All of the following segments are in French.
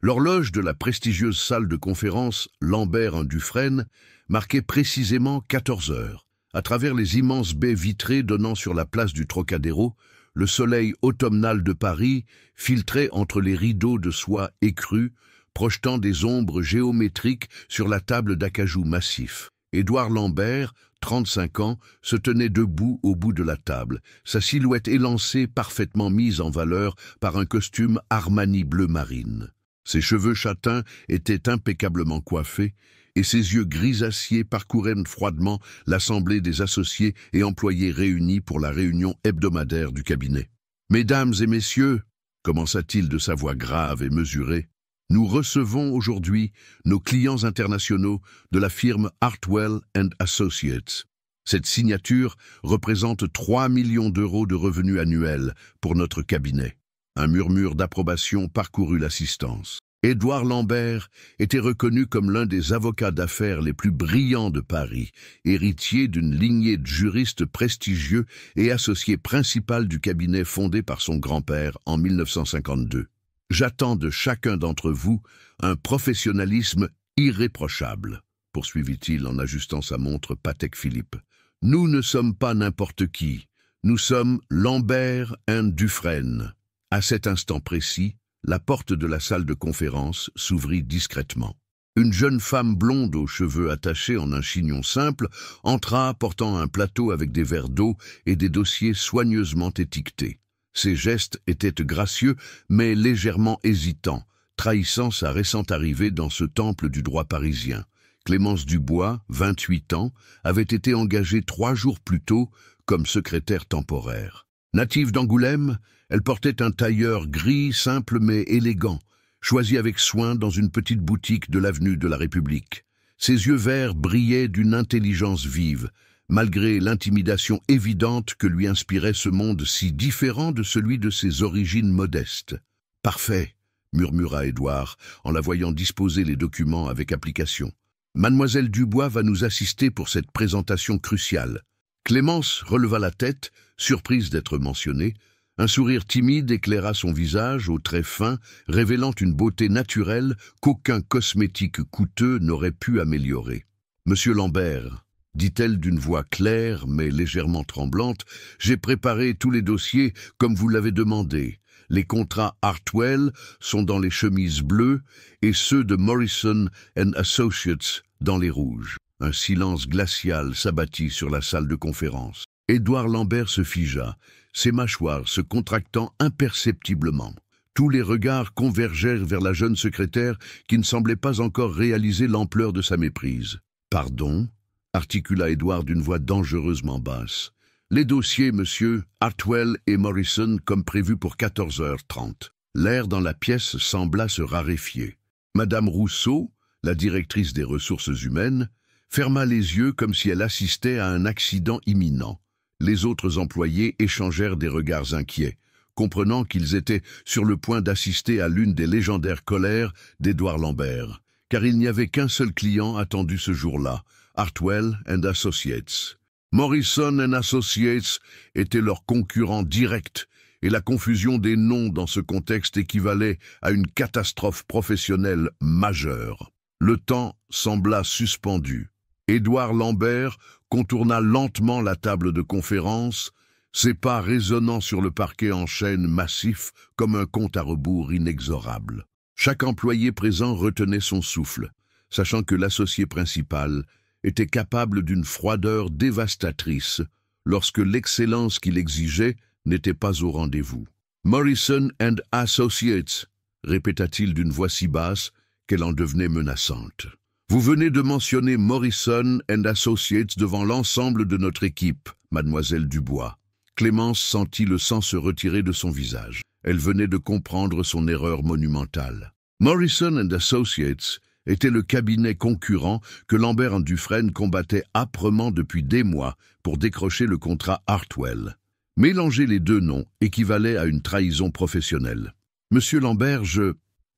L'horloge de la prestigieuse salle de conférence Lambert Dufresne marquait précisément 14 heures. À travers les immenses baies vitrées donnant sur la place du Trocadéro, le soleil automnal de Paris filtrait entre les rideaux de soie écrue, projetant des ombres géométriques sur la table d'acajou massif. Édouard Lambert, 35 ans, se tenait debout au bout de la table, sa silhouette élancée parfaitement mise en valeur par un costume Armani bleu marine. Ses cheveux châtains étaient impeccablement coiffés, et ses yeux grisâciés parcouraient froidement l'assemblée des associés et employés réunis pour la réunion hebdomadaire du cabinet. « Mesdames et messieurs, commença-t-il de sa voix grave et mesurée, nous recevons aujourd'hui nos clients internationaux de la firme Hartwell & Associates. Cette signature représente 3 millions d'euros de revenus annuels pour notre cabinet. » Un murmure d'approbation parcourut l'assistance. Édouard Lambert était reconnu comme l'un des avocats d'affaires les plus brillants de Paris, héritier d'une lignée de juristes prestigieux et associé principal du cabinet fondé par son grand-père en 1952. « J'attends de chacun d'entre vous un professionnalisme irréprochable, » poursuivit-il en ajustant sa montre Patek Philippe. « Nous ne sommes pas n'importe qui, nous sommes Lambert & Dufresne. » À cet instant précis, la porte de la salle de conférence s'ouvrit discrètement. Une jeune femme blonde aux cheveux attachés en un chignon simple entra portant un plateau avec des verres d'eau et des dossiers soigneusement étiquetés. Ses gestes étaient gracieux mais légèrement hésitants, trahissant sa récente arrivée dans ce temple du droit parisien. Clémence Dubois, 28 ans, avait été engagée 3 jours plus tôt comme secrétaire temporaire. Native d'Angoulême, elle portait un tailleur gris simple mais élégant, choisi avec soin dans une petite boutique de l'avenue de la République. Ses yeux verts brillaient d'une intelligence vive, malgré l'intimidation évidente que lui inspirait ce monde si différent de celui de ses origines modestes. « Parfait », murmura Édouard, en la voyant disposer les documents avec application. « Mademoiselle Dubois va nous assister pour cette présentation cruciale. » Clémence releva la tête, surprise d'être mentionnée. Un sourire timide éclaira son visage aux traits fins, révélant une beauté naturelle qu'aucun cosmétique coûteux n'aurait pu améliorer. « Monsieur Lambert, » dit-elle d'une voix claire mais légèrement tremblante, « j'ai préparé tous les dossiers comme vous l'avez demandé. Les contrats Hartwell sont dans les chemises bleues et ceux de Morrison & Associates dans les rouges. » Un silence glacial s'abattit sur la salle de conférence. Édouard Lambert se figea, ses mâchoires se contractant imperceptiblement. Tous les regards convergèrent vers la jeune secrétaire qui ne semblait pas encore réaliser l'ampleur de sa méprise. « Pardon ?» articula Édouard d'une voix dangereusement basse. « Les dossiers, monsieur, Hartwell et Morrison, comme prévu pour 14h30. » L'air dans la pièce sembla se raréfier. Madame Rousseau, la directrice des ressources humaines, ferma les yeux comme si elle assistait à un accident imminent. Les autres employés échangèrent des regards inquiets, comprenant qu'ils étaient sur le point d'assister à l'une des légendaires colères d'Édouard Lambert, car il n'y avait qu'un seul client attendu ce jour-là, Hartwell & Associates. Morrison & Associates était leur concurrent direct, et la confusion des noms dans ce contexte équivalait à une catastrophe professionnelle majeure. Le temps sembla suspendu. Édouard Lambert contourna lentement la table de conférence, ses pas résonnant sur le parquet en chêne massif comme un compte à rebours inexorable. Chaque employé présent retenait son souffle, sachant que l'associé principal était capable d'une froideur dévastatrice lorsque l'excellence qu'il exigeait n'était pas au rendez-vous. « Morrison & Associates » répéta-t-il d'une voix si basse qu'elle en devenait menaçante. « Vous venez de mentionner Morrison & Associates devant l'ensemble de notre équipe, mademoiselle Dubois. » Clémence sentit le sang se retirer de son visage. Elle venait de comprendre son erreur monumentale. Morrison & Associates était le cabinet concurrent que Lambert Dufresne combattait âprement depuis des mois pour décrocher le contrat Hartwell. Mélanger les deux noms équivalait à une trahison professionnelle. « Monsieur Lambert,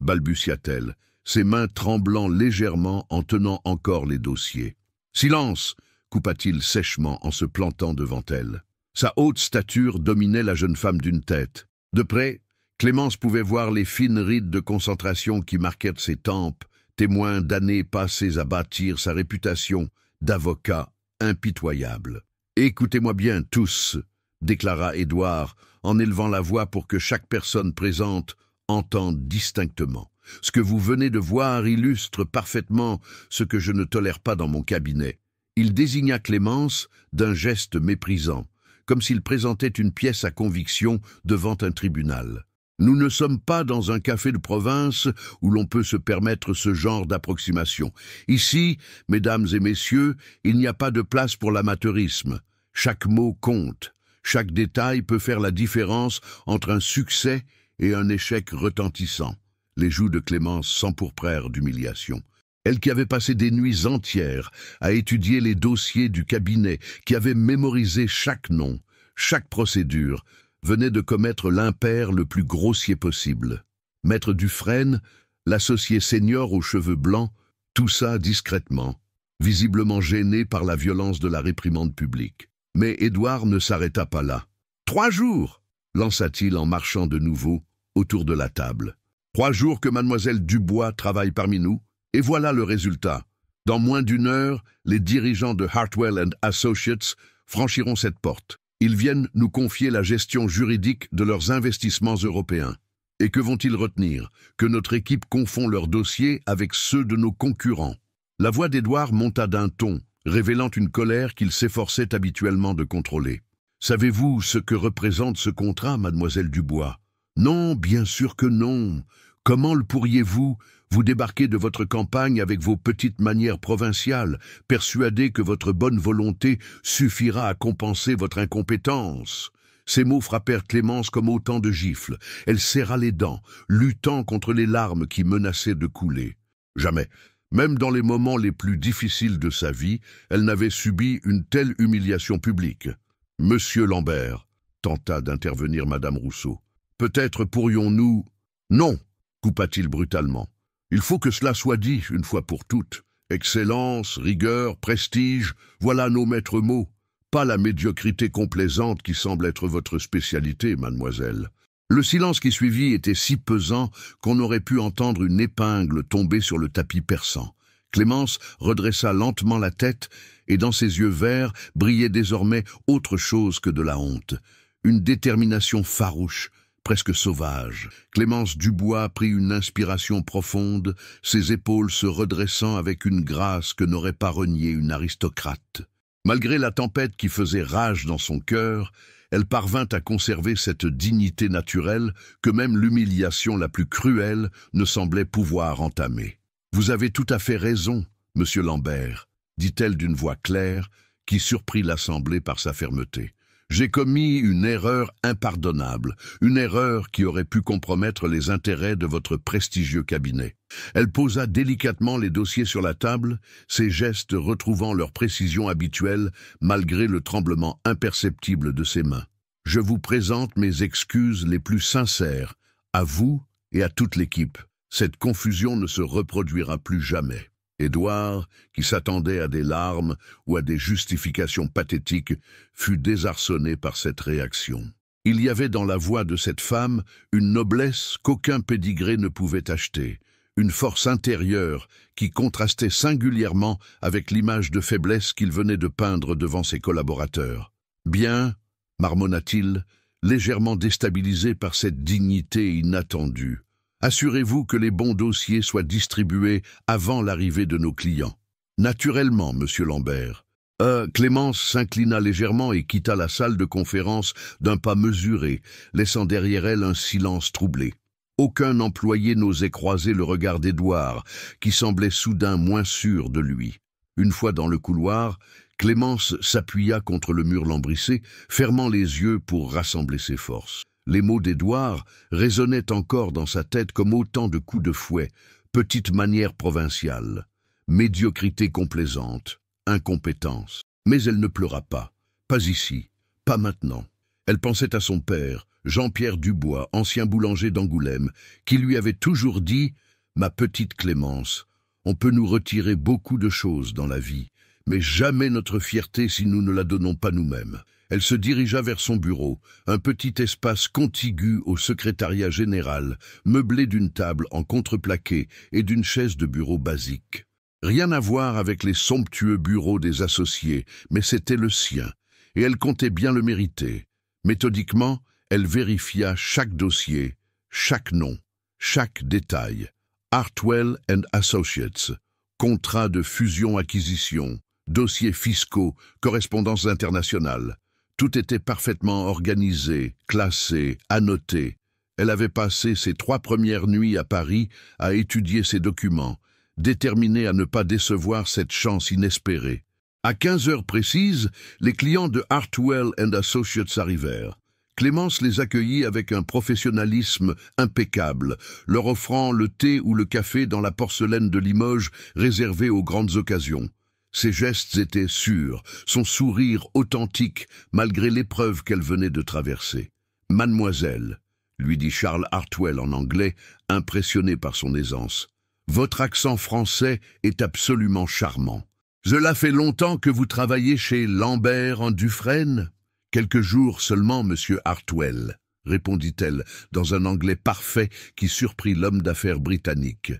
balbutia-t-elle, ses mains tremblant légèrement en tenant encore les dossiers. « Silence !» coupa-t-il sèchement en se plantant devant elle. Sa haute stature dominait la jeune femme d'une tête. De près, Clémence pouvait voir les fines rides de concentration qui marquaient ses tempes, témoins d'années passées à bâtir sa réputation d'avocat impitoyable. « Écoutez-moi bien tous », déclara Édouard, en élevant la voix pour que chaque personne présente entende distinctement. « Ce que vous venez de voir illustre parfaitement ce que je ne tolère pas dans mon cabinet. » Il désigna Clémence d'un geste méprisant, comme s'il présentait une pièce à conviction devant un tribunal. Nous ne sommes pas dans un café de province où l'on peut se permettre ce genre d'approximation. Ici, mesdames et messieurs, il n'y a pas de place pour l'amateurisme. Chaque mot compte. Chaque détail peut faire la différence entre un succès et un échec retentissant. Les joues de Clémence s'empourprèrent d'humiliation. Elle qui avait passé des nuits entières à étudier les dossiers du cabinet, qui avait mémorisé chaque nom, chaque procédure, venait de commettre l'impair le plus grossier possible. Maître Dufresne, l'associé senior aux cheveux blancs, toussa discrètement, visiblement gêné par la violence de la réprimande publique. Mais Édouard ne s'arrêta pas là. « 3 jours !» lança-t-il en marchant de nouveau autour de la table. « 3 jours que mademoiselle Dubois travaille parmi nous, et voilà le résultat. Dans moins d'1 heure, les dirigeants de Hartwell & Associates franchiront cette porte. Ils viennent nous confier la gestion juridique de leurs investissements européens. Et que vont-ils retenir? Que notre équipe confond leurs dossiers avec ceux de nos concurrents. » La voix d'Édouard monta d'un ton, révélant une colère qu'il s'efforçait habituellement de contrôler. « Savez-vous ce que représente ce contrat, mademoiselle Dubois? Non, bien sûr que non. Comment le pourriez-vous? Vous débarquez de votre campagne avec vos petites manières provinciales, persuadé que votre bonne volonté suffira à compenser votre incompétence. » Ces mots frappèrent Clémence comme autant de gifles. Elle serra les dents, luttant contre les larmes qui menaçaient de couler. Jamais, même dans les moments les plus difficiles de sa vie, elle n'avait subi une telle humiliation publique. « Monsieur Lambert », tenta d'intervenir Madame Rousseau. « Peut-être pourrions-nous… » « Non », coupa-t-il brutalement. « Il faut que cela soit dit une fois pour toutes. Excellence, rigueur, prestige, voilà nos maîtres mots. Pas la médiocrité complaisante qui semble être votre spécialité, mademoiselle. » Le silence qui suivit était si pesant qu'on aurait pu entendre une épingle tomber sur le tapis perçant. Clémence redressa lentement la tête et dans ses yeux verts brillait désormais autre chose que de la honte. Une détermination farouche, presque sauvage. Clémence Dubois prit une inspiration profonde, ses épaules se redressant avec une grâce que n'aurait pas renié une aristocrate. Malgré la tempête qui faisait rage dans son cœur, elle parvint à conserver cette dignité naturelle que même l'humiliation la plus cruelle ne semblait pouvoir entamer. « Vous avez tout à fait raison, monsieur Lambert, » dit-elle d'une voix claire qui surprit l'assemblée par sa fermeté. J'ai commis une erreur impardonnable, une erreur qui aurait pu compromettre les intérêts de votre prestigieux cabinet. Elle posa délicatement les dossiers sur la table, ses gestes retrouvant leur précision habituelle malgré le tremblement imperceptible de ses mains. Je vous présente mes excuses les plus sincères, à vous et à toute l'équipe. Cette confusion ne se reproduira plus jamais. Édouard, qui s'attendait à des larmes ou à des justifications pathétiques, fut désarçonné par cette réaction. Il y avait dans la voix de cette femme une noblesse qu'aucun pédigré ne pouvait acheter, une force intérieure qui contrastait singulièrement avec l'image de faiblesse qu'il venait de peindre devant ses collaborateurs. « Bien », marmonna-t-il, légèrement déstabilisé par cette dignité inattendue. Assurez-vous que les bons dossiers soient distribués avant l'arrivée de nos clients. Naturellement, monsieur Lambert. Clémence s'inclina légèrement et quitta la salle de conférence d'un pas mesuré, laissant derrière elle un silence troublé. Aucun employé n'osait croiser le regard d'Édouard, qui semblait soudain moins sûr de lui. Une fois dans le couloir, Clémence s'appuya contre le mur lambrissé, fermant les yeux pour rassembler ses forces. Les mots d'Édouard résonnaient encore dans sa tête comme autant de coups de fouet, petite manière provinciale, médiocrité complaisante, incompétence. Mais elle ne pleura pas. Pas ici, pas maintenant. Elle pensait à son père, Jean-Pierre Dubois, ancien boulanger d'Angoulême, qui lui avait toujours dit « Ma petite Clémence, on peut nous retirer beaucoup de choses dans la vie, mais jamais notre fierté si nous ne la donnons pas nous-mêmes. » Elle se dirigea vers son bureau, un petit espace contigu au secrétariat général, meublé d'une table en contreplaqué et d'une chaise de bureau basique. Rien à voir avec les somptueux bureaux des associés, mais c'était le sien, et elle comptait bien le mériter. Méthodiquement, elle vérifia chaque dossier, chaque nom, chaque détail. Hartwell & Associates, contrat de fusion-acquisition, dossiers fiscaux, correspondances internationales. Tout était parfaitement organisé, classé, annoté. Elle avait passé ses 3 premières nuits à Paris à étudier ces documents, déterminée à ne pas décevoir cette chance inespérée. À 15 heures précises, les clients de Hartwell & Associates arrivèrent. Clémence les accueillit avec un professionnalisme impeccable, leur offrant le thé ou le café dans la porcelaine de Limoges réservée aux grandes occasions. Ses gestes étaient sûrs, son sourire authentique, malgré l'épreuve qu'elle venait de traverser. « Mademoiselle », lui dit Charles Hartwell en anglais, impressionné par son aisance, « votre accent français est absolument charmant. Cela fait longtemps que vous travaillez chez Lambert & Dufresne ? Quelques jours seulement, monsieur Hartwell, répondit-elle dans un anglais parfait qui surprit l'homme d'affaires britannique.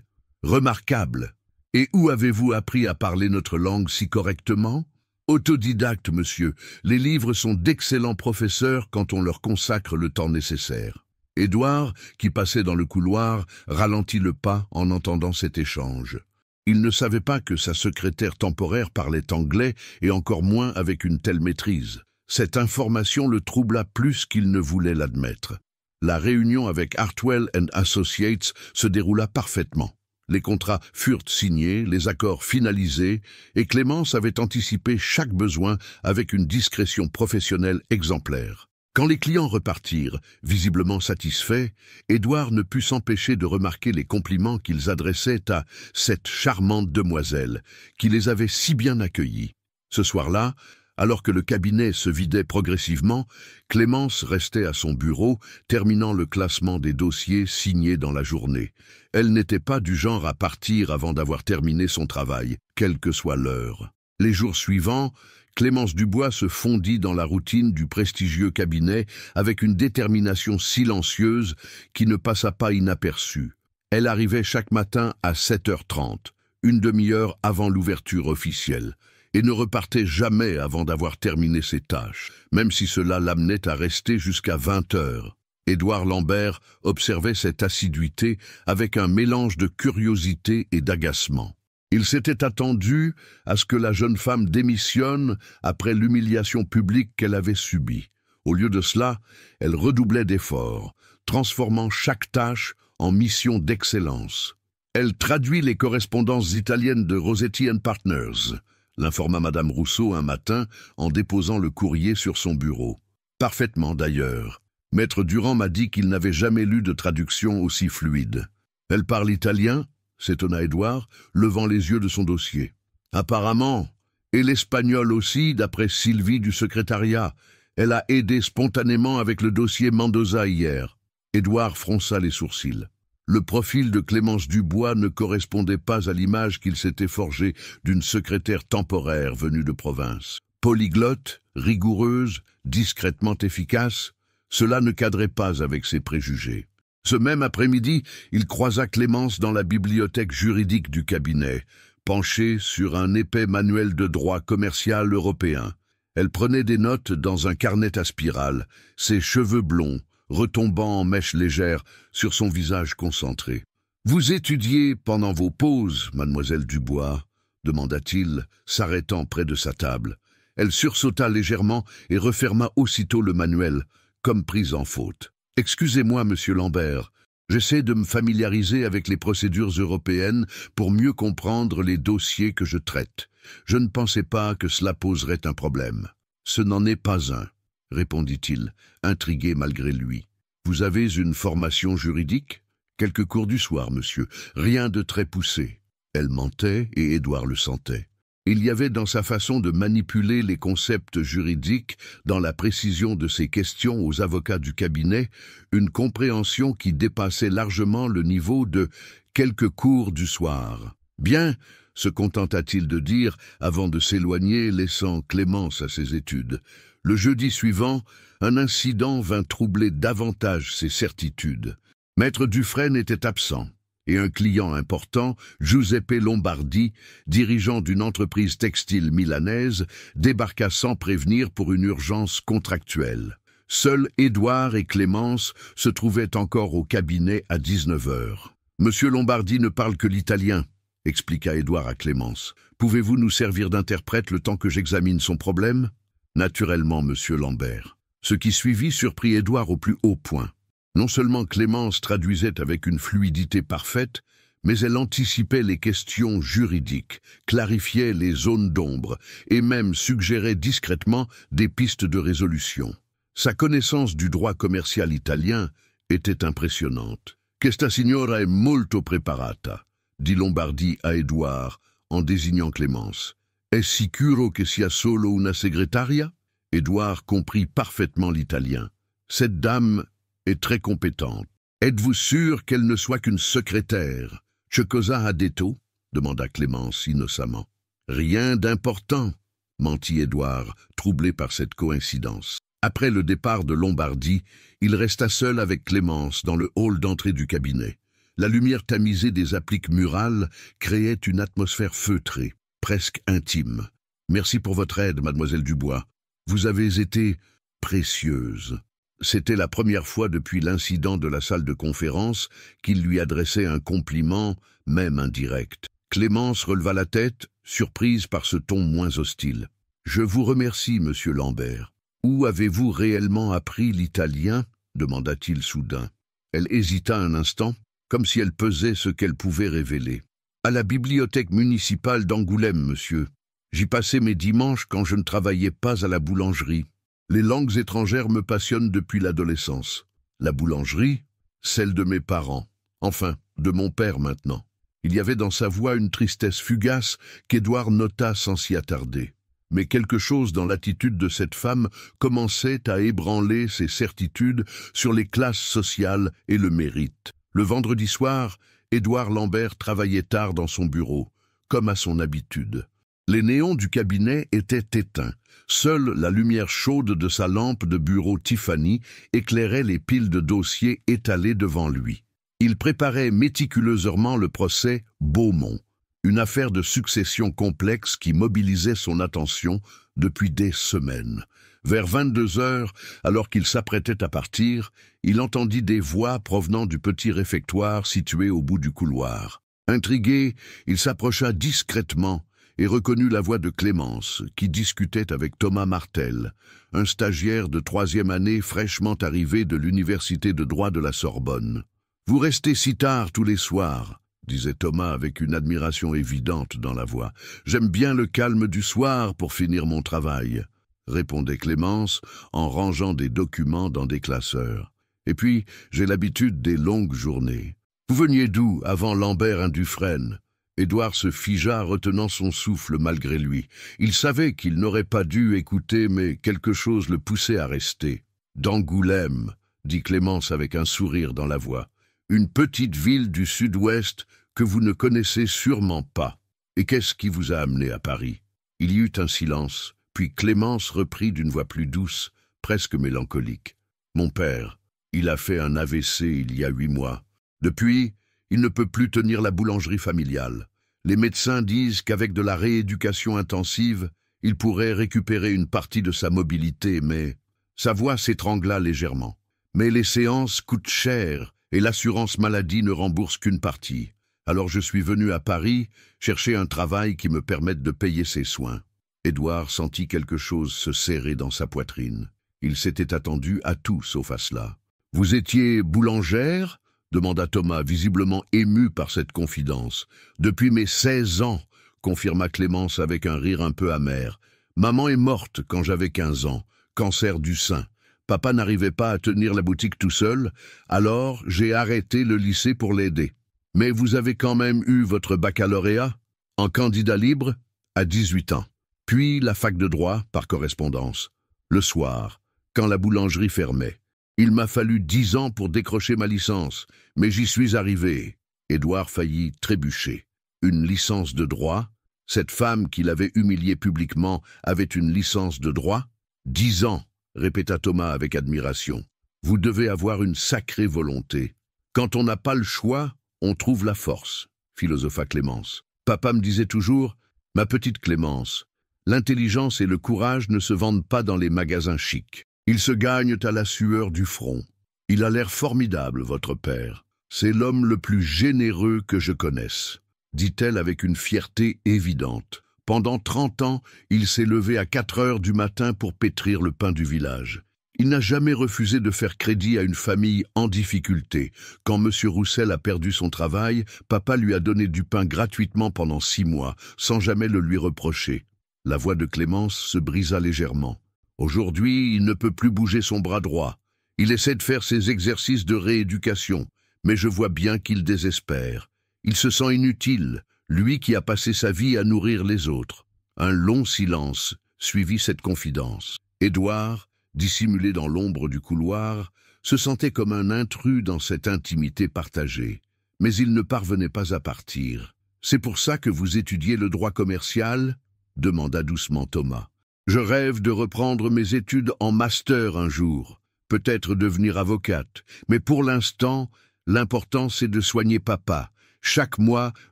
Remarquable. Et où avez-vous appris à parler notre langue si correctement? Autodidacte, monsieur. Les livres sont d'excellents professeurs quand on leur consacre le temps nécessaire. Édouard, qui passait dans le couloir, ralentit le pas en entendant cet échange. Il ne savait pas que sa secrétaire temporaire parlait anglais et encore moins avec une telle maîtrise. Cette information le troubla plus qu'il ne voulait l'admettre. La réunion avec Hartwell & Associates se déroula parfaitement. Les contrats furent signés, les accords finalisés, et Clémence avait anticipé chaque besoin avec une discrétion professionnelle exemplaire. Quand les clients repartirent, visiblement satisfaits, Édouard ne put s'empêcher de remarquer les compliments qu'ils adressaient à cette charmante demoiselle, qui les avait si bien accueillis. Ce soir-là, alors que le cabinet se vidait progressivement, Clémence restait à son bureau, terminant le classement des dossiers signés dans la journée. Elle n'était pas du genre à partir avant d'avoir terminé son travail, quelle que soit l'heure. Les jours suivants, Clémence Dubois se fondit dans la routine du prestigieux cabinet avec une détermination silencieuse qui ne passa pas inaperçue. Elle arrivait chaque matin à 7h30, une demi-heure avant l'ouverture officielle, et ne repartait jamais avant d'avoir terminé ses tâches, même si cela l'amenait à rester jusqu'à 20h. Édouard Lambert observait cette assiduité avec un mélange de curiosité et d'agacement. Il s'était attendu à ce que la jeune femme démissionne après l'humiliation publique qu'elle avait subie. Au lieu de cela, elle redoublait d'efforts, transformant chaque tâche en mission d'excellence. Elle traduit les correspondances italiennes de Rossetti & Partners, l'informa Madame Rousseau un matin en déposant le courrier sur son bureau. Parfaitement d'ailleurs. Maître Durand m'a dit qu'il n'avait jamais lu de traduction aussi fluide. Elle parle italien? S'étonna Édouard, levant les yeux de son dossier. Apparemment, et l'espagnol aussi, d'après Sylvie du secrétariat. Elle a aidé spontanément avec le dossier Mendoza hier. Édouard fronça les sourcils. Le profil de Clémence Dubois ne correspondait pas à l'image qu'il s'était forgée d'une secrétaire temporaire venue de province. Polyglotte, rigoureuse, discrètement efficace, cela ne cadrait pas avec ses préjugés. Ce même après-midi, il croisa Clémence dans la bibliothèque juridique du cabinet, penchée sur un épais manuel de droit commercial européen. Elle prenait des notes dans un carnet à spirale, ses cheveux blonds, retombant en mèches légères sur son visage concentré. « Vous étudiez pendant vos pauses, mademoiselle Dubois ?» demanda-t-il, s'arrêtant près de sa table. Elle sursauta légèrement et referma aussitôt le manuel, comme prise en faute. « Excusez-moi, monsieur Lambert, j'essaie de me familiariser avec les procédures européennes pour mieux comprendre les dossiers que je traite. Je ne pensais pas que cela poserait un problème. »« Ce n'en est pas un. » répondit-il, intrigué malgré lui. « Vous avez une formation juridique ? Quelques cours du soir, monsieur. Rien de très poussé. » Elle mentait et Édouard le sentait. Il y avait dans sa façon de manipuler les concepts juridiques, dans la précision de ses questions aux avocats du cabinet, une compréhension qui dépassait largement le niveau de « quelques cours du soir ». Bien, se contenta-t-il de dire avant de s'éloigner, laissant Clémence à ses études. Le jeudi suivant, un incident vint troubler davantage ses certitudes. Maître Dufresne était absent, et un client important, Giuseppe Lombardi, dirigeant d'une entreprise textile milanaise, débarqua sans prévenir pour une urgence contractuelle. Seuls Édouard et Clémence se trouvaient encore au cabinet à 19 heures. « Monsieur Lombardi ne parle que l'italien », expliqua Édouard à Clémence. « Pouvez-vous nous servir d'interprète le temps que j'examine son problème ?»« Naturellement, monsieur Lambert. » Ce qui suivit surprit Édouard au plus haut point. Non seulement Clémence traduisait avec une fluidité parfaite, mais elle anticipait les questions juridiques, clarifiait les zones d'ombre et même suggérait discrètement des pistes de résolution. Sa connaissance du droit commercial italien était impressionnante. « Questa signora è molto preparata », dit Lombardi à Édouard en désignant Clémence. « È sicuro che sia solo una segretaria ?» Édouard comprit parfaitement l'italien. « Cette dame est très compétente. Êtes-vous sûr qu'elle ne soit qu'une secrétaire ? Che cosa ha detto ?» demanda Clémence innocemment. « Rien d'important », mentit Édouard, troublé par cette coïncidence. Après le départ de Lombardi, il resta seul avec Clémence dans le hall d'entrée du cabinet. La lumière tamisée des appliques murales créait une atmosphère feutrée, presque intime. « Merci pour votre aide, mademoiselle Dubois. Vous avez été précieuse. » C'était la première fois depuis l'incident de la salle de conférence qu'il lui adressait un compliment, même indirect. Clémence releva la tête, surprise par ce ton moins hostile. « Je vous remercie, monsieur Lambert. Où avez-vous réellement appris l'italien ?» demanda-t-il soudain. Elle hésita un instant, comme si elle pesait ce qu'elle pouvait révéler. « À la bibliothèque municipale d'Angoulême, monsieur. J'y passais mes dimanches quand je ne travaillais pas à la boulangerie. Les langues étrangères me passionnent depuis l'adolescence. La boulangerie, celle de mes parents. Enfin, de mon père maintenant. » Il y avait dans sa voix une tristesse fugace qu'Édouard nota sans s'y attarder. Mais quelque chose dans l'attitude de cette femme commençait à ébranler ses certitudes sur les classes sociales et le mérite. Le vendredi soir, Édouard Lambert travaillait tard dans son bureau, comme à son habitude. Les néons du cabinet étaient éteints. Seule la lumière chaude de sa lampe de bureau Tiffany éclairait les piles de dossiers étalées devant lui. Il préparait méticuleusement le procès Beaumont, une affaire de succession complexe qui mobilisait son attention depuis des semaines. Vers 22 heures, alors qu'il s'apprêtait à partir, il entendit des voix provenant du petit réfectoire situé au bout du couloir. Intrigué, il s'approcha discrètement et reconnut la voix de Clémence, qui discutait avec Thomas Martel, un stagiaire de 3e année fraîchement arrivé de l'université de droit de la Sorbonne. « Vous restez si tard tous les soirs », disait Thomas avec une admiration évidente dans la voix. « J'aime bien le calme du soir pour finir mon travail », répondait Clémence en rangeant des documents dans des classeurs. « Et puis, j'ai l'habitude des longues journées. Vous veniez d'où avant Lambert Dufresne ?» Édouard se figea, retenant son souffle malgré lui. Il savait qu'il n'aurait pas dû écouter, mais quelque chose le poussait à rester. « D'Angoulême », dit Clémence avec un sourire dans la voix. « Une petite ville du sud-ouest que vous ne connaissez sûrement pas. Et qu'est-ce qui vous a amené à Paris ?» Il y eut un silence, puis Clémence reprit d'une voix plus douce, presque mélancolique. « Mon père, il a fait un AVC il y a 8 mois. Depuis, il ne peut plus tenir la boulangerie familiale. Les médecins disent qu'avec de la rééducation intensive, il pourrait récupérer une partie de sa mobilité, mais sa voix s'étrangla légèrement. Mais les séances coûtent cher et l'assurance maladie ne rembourse qu'une partie. Alors je suis venu à Paris chercher un travail qui me permette de payer ses soins. » Édouard sentit quelque chose se serrer dans sa poitrine. Il s'était attendu à tout sauf à cela. « Vous étiez boulangère ?» demanda Thomas, visiblement ému par cette confidence. « Depuis mes 16 ans, confirma Clémence avec un rire un peu amer. Maman est morte quand j'avais 15 ans, cancer du sein. Papa n'arrivait pas à tenir la boutique tout seul, alors j'ai arrêté le lycée pour l'aider. Mais vous avez quand même eu votre baccalauréat en candidat libre à 18 ans. Puis la fac de droit par correspondance. Le soir, quand la boulangerie fermait. Il m'a fallu 10 ans pour décrocher ma licence, mais j'y suis arrivé. » Édouard faillit trébucher. Une licence de droit? Cette femme qui l'avait humilié publiquement avait une licence de droit? 10 ans, répéta Thomas avec admiration. Vous devez avoir une sacrée volonté. Quand on n'a pas le choix, on trouve la force, philosopha Clémence. Papa me disait toujours, ma petite Clémence, l'intelligence et le courage ne se vendent pas dans les magasins chics. Ils se gagnent à la sueur du front. Il a l'air formidable, votre père. C'est l'homme le plus généreux que je connaisse, dit-elle avec une fierté évidente. Pendant 30 ans, il s'est levé à 4 heures du matin pour pétrir le pain du village. Il n'a jamais refusé de faire crédit à une famille en difficulté. Quand M. Roussel a perdu son travail, papa lui a donné du pain gratuitement pendant 6 mois, sans jamais le lui reprocher. La voix de Clémence se brisa légèrement. Aujourd'hui, il ne peut plus bouger son bras droit. Il essaie de faire ses exercices de rééducation, mais je vois bien qu'il désespère. Il se sent inutile, lui qui a passé sa vie à nourrir les autres. Un long silence suivit cette confidence. Édouard, dissimulé dans l'ombre du couloir, se sentait comme un intrus dans cette intimité partagée. Mais il ne parvenait pas à partir. « C'est pour ça que vous étudiez le droit commercial ?» demanda doucement Thomas. « Je rêve de reprendre mes études en master un jour, peut-être devenir avocate, mais pour l'instant, l'important c'est de soigner papa. Chaque mois,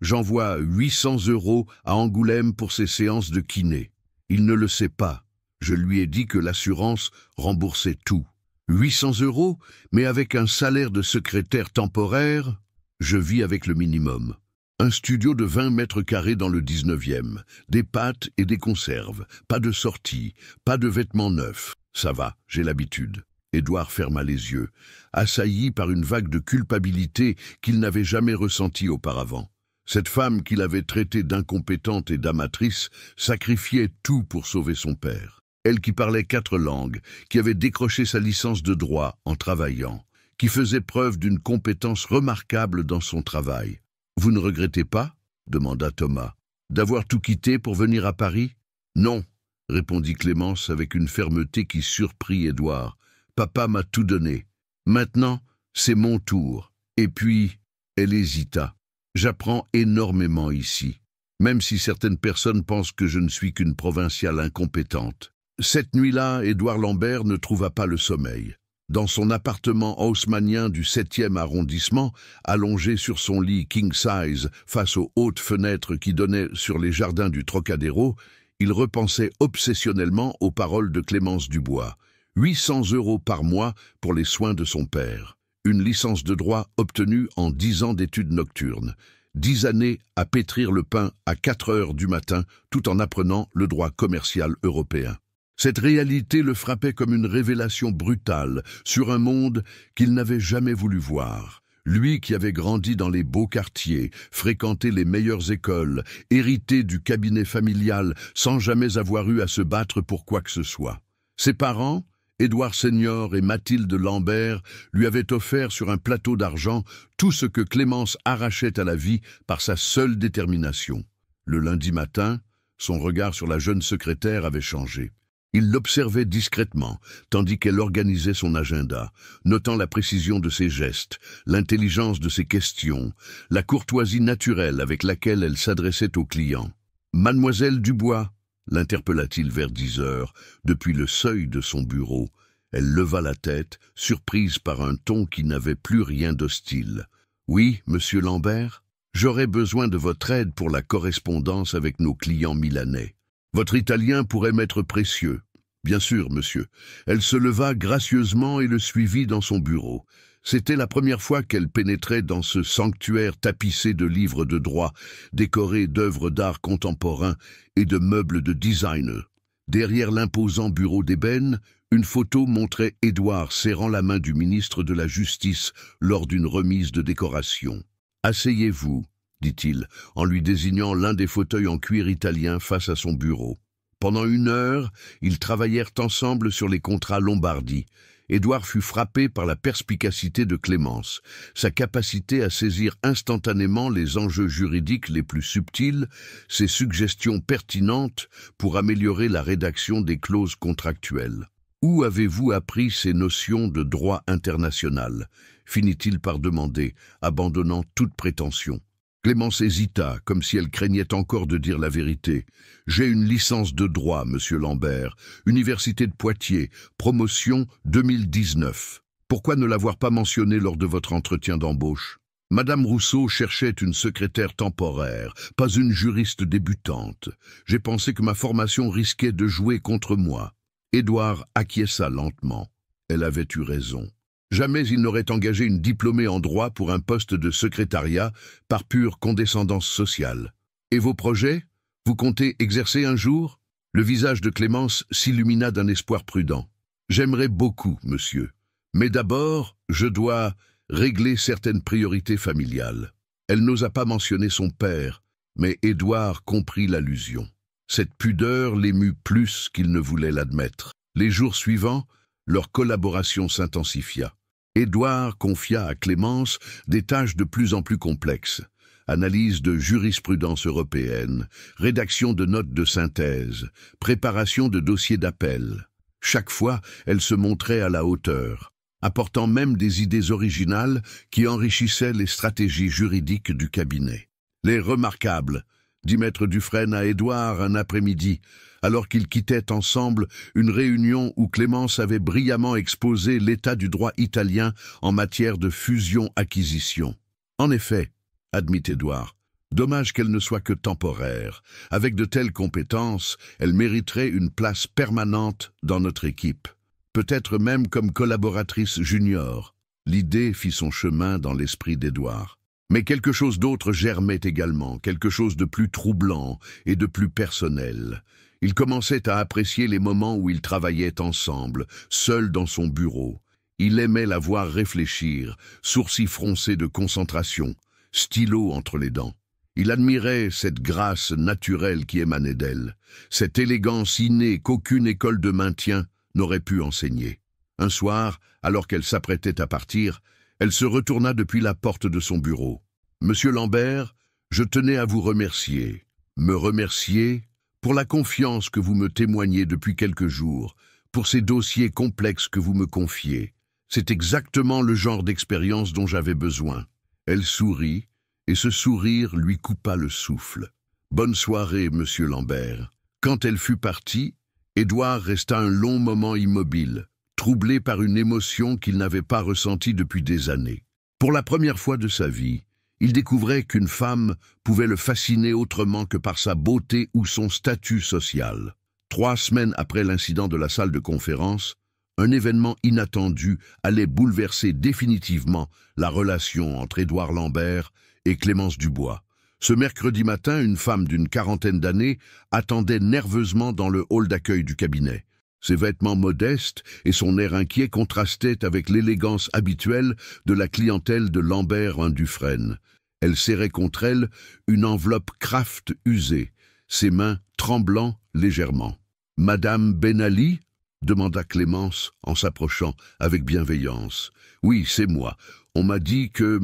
j'envoie 800 € à Angoulême pour ses séances de kiné. Il ne le sait pas. Je lui ai dit que l'assurance remboursait tout. 800 €, mais avec un salaire de secrétaire temporaire, je vis avec le minimum. Un studio de 20 mètres carrés dans le 19e, des pâtes et des conserves, pas de sortie, pas de vêtements neufs. Ça va, j'ai l'habitude. » Édouard ferma les yeux, assailli par une vague de culpabilité qu'il n'avait jamais ressentie auparavant. Cette femme qu'il avait traitée d'incompétente et d'amatrice sacrifiait tout pour sauver son père. Elle qui parlait 4 langues, qui avait décroché sa licence de droit en travaillant, qui faisait preuve d'une compétence remarquable dans son travail. « Vous ne regrettez pas ?» demanda Thomas. « D'avoir tout quitté pour venir à Paris ?»« Non, » répondit Clémence avec une fermeté qui surprit Édouard. « Papa m'a tout donné. Maintenant, c'est mon tour. » Et puis, elle hésita. « J'apprends énormément ici, même si certaines personnes pensent que je ne suis qu'une provinciale incompétente. » Cette nuit-là, Édouard Lambert ne trouva pas le sommeil. Dans son appartement haussmannien du 7e arrondissement, allongé sur son lit king-size face aux hautes fenêtres qui donnaient sur les jardins du Trocadéro, il repensait obsessionnellement aux paroles de Clémence Dubois. 800 € par mois pour les soins de son père. Une licence de droit obtenue en 10 ans d'études nocturnes. 10 années à pétrir le pain à 4 heures du matin tout en apprenant le droit commercial européen. Cette réalité le frappait comme une révélation brutale sur un monde qu'il n'avait jamais voulu voir. Lui qui avait grandi dans les beaux quartiers, fréquenté les meilleures écoles, hérité du cabinet familial sans jamais avoir eu à se battre pour quoi que ce soit. Ses parents, Édouard Senior et Mathilde Lambert, lui avaient offert sur un plateau d'argent tout ce que Clémence arrachait à la vie par sa seule détermination. Le lundi matin, son regard sur la jeune secrétaire avait changé. Il l'observait discrètement, tandis qu'elle organisait son agenda, notant la précision de ses gestes, l'intelligence de ses questions, la courtoisie naturelle avec laquelle elle s'adressait aux clients. « Mademoiselle Dubois ?» l'interpella-t-il vers 10 heures, depuis le seuil de son bureau. Elle leva la tête, surprise par un ton qui n'avait plus rien d'hostile. « Oui, monsieur Lambert, j'aurais besoin de votre aide pour la correspondance avec nos clients milanais. Votre italien pourrait m'être précieux. » « Bien sûr, monsieur. » Elle se leva gracieusement et le suivit dans son bureau. C'était la première fois qu'elle pénétrait dans ce sanctuaire tapissé de livres de droit, décoré d'œuvres d'art contemporain et de meubles de designer. Derrière l'imposant bureau d'ébène, une photo montrait Édouard serrant la main du ministre de la Justice lors d'une remise de décoration. « Asseyez-vous, » dit-il, en lui désignant l'un des fauteuils en cuir italien face à son bureau. Pendant 1 heure, ils travaillèrent ensemble sur les contrats Lombardie. Édouard fut frappé par la perspicacité de Clémence, sa capacité à saisir instantanément les enjeux juridiques les plus subtils, ses suggestions pertinentes pour améliorer la rédaction des clauses contractuelles. « Où avez-vous appris ces notions de droit international ?» finit-il par demander, abandonnant toute prétention. Clémence hésita, comme si elle craignait encore de dire la vérité. « J'ai une licence de droit, monsieur Lambert, Université de Poitiers, promotion 2019. Pourquoi ne l'avoir pas mentionné lors de votre entretien d'embauche ?» Madame Rousseau cherchait une secrétaire temporaire, pas une juriste débutante. J'ai pensé que ma formation risquait de jouer contre moi. Édouard acquiesça lentement. Elle avait eu raison. Jamais il n'aurait engagé une diplômée en droit pour un poste de secrétariat par pure condescendance sociale. « Et vos projets? Vous comptez exercer un jour ?» Le visage de Clémence s'illumina d'un espoir prudent. « J'aimerais beaucoup, monsieur. Mais d'abord, je dois régler certaines priorités familiales. » Elle n'osa pas mentionner son père, mais Édouard comprit l'allusion. Cette pudeur l'émut plus qu'il ne voulait l'admettre. Les jours suivants, leur collaboration s'intensifia. Édouard confia à Clémence des tâches de plus en plus complexes. Analyse de jurisprudence européenne, rédaction de notes de synthèse, préparation de dossiers d'appel. Chaque fois, elle se montrait à la hauteur, apportant même des idées originales qui enrichissaient les stratégies juridiques du cabinet. « Les remarquables », dit maître Dufresne à Édouard un après-midi, alors qu'ils quittaient ensemble une réunion où Clémence avait brillamment exposé l'état du droit italien en matière de fusion-acquisition. « En effet, admit Édouard, dommage qu'elle ne soit que temporaire. Avec de telles compétences, elle mériterait une place permanente dans notre équipe. Peut-être même comme collaboratrice junior. » L'idée fit son chemin dans l'esprit d'Édouard. Mais quelque chose d'autre germait également, quelque chose de plus troublant et de plus personnel. Il commençait à apprécier les moments où ils travaillaient ensemble, seul dans son bureau. Il aimait la voir réfléchir, sourcils froncés de concentration, stylo entre les dents. Il admirait cette grâce naturelle qui émanait d'elle, cette élégance innée qu'aucune école de maintien n'aurait pu enseigner. Un soir, alors qu'elle s'apprêtait à partir, elle se retourna depuis la porte de son bureau. « Monsieur Lambert, je tenais à vous remercier. Me remercier pour la confiance que vous me témoignez depuis quelques jours, pour ces dossiers complexes que vous me confiez. C'est exactement le genre d'expérience dont j'avais besoin. » Elle sourit, et ce sourire lui coupa le souffle. « Bonne soirée, monsieur Lambert. » Quand elle fut partie, Édouard resta un long moment immobile, troublé par une émotion qu'il n'avait pas ressentie depuis des années. Pour la première fois de sa vie, il découvrait qu'une femme pouvait le fasciner autrement que par sa beauté ou son statut social. 3 semaines après l'incident de la salle de conférence, un événement inattendu allait bouleverser définitivement la relation entre Édouard Lambert et Clémence Dubois. Ce mercredi matin, une femme d'une 40aine d'années attendait nerveusement dans le hall d'accueil du cabinet. Ses vêtements modestes et son air inquiet contrastaient avec l'élégance habituelle de la clientèle de Lambert Dufresne. Elle serrait contre elle une enveloppe Kraft usée, ses mains tremblant légèrement. « Madame Ben Ali ?» demanda Clémence en s'approchant avec bienveillance. « Oui, c'est moi. On m'a dit que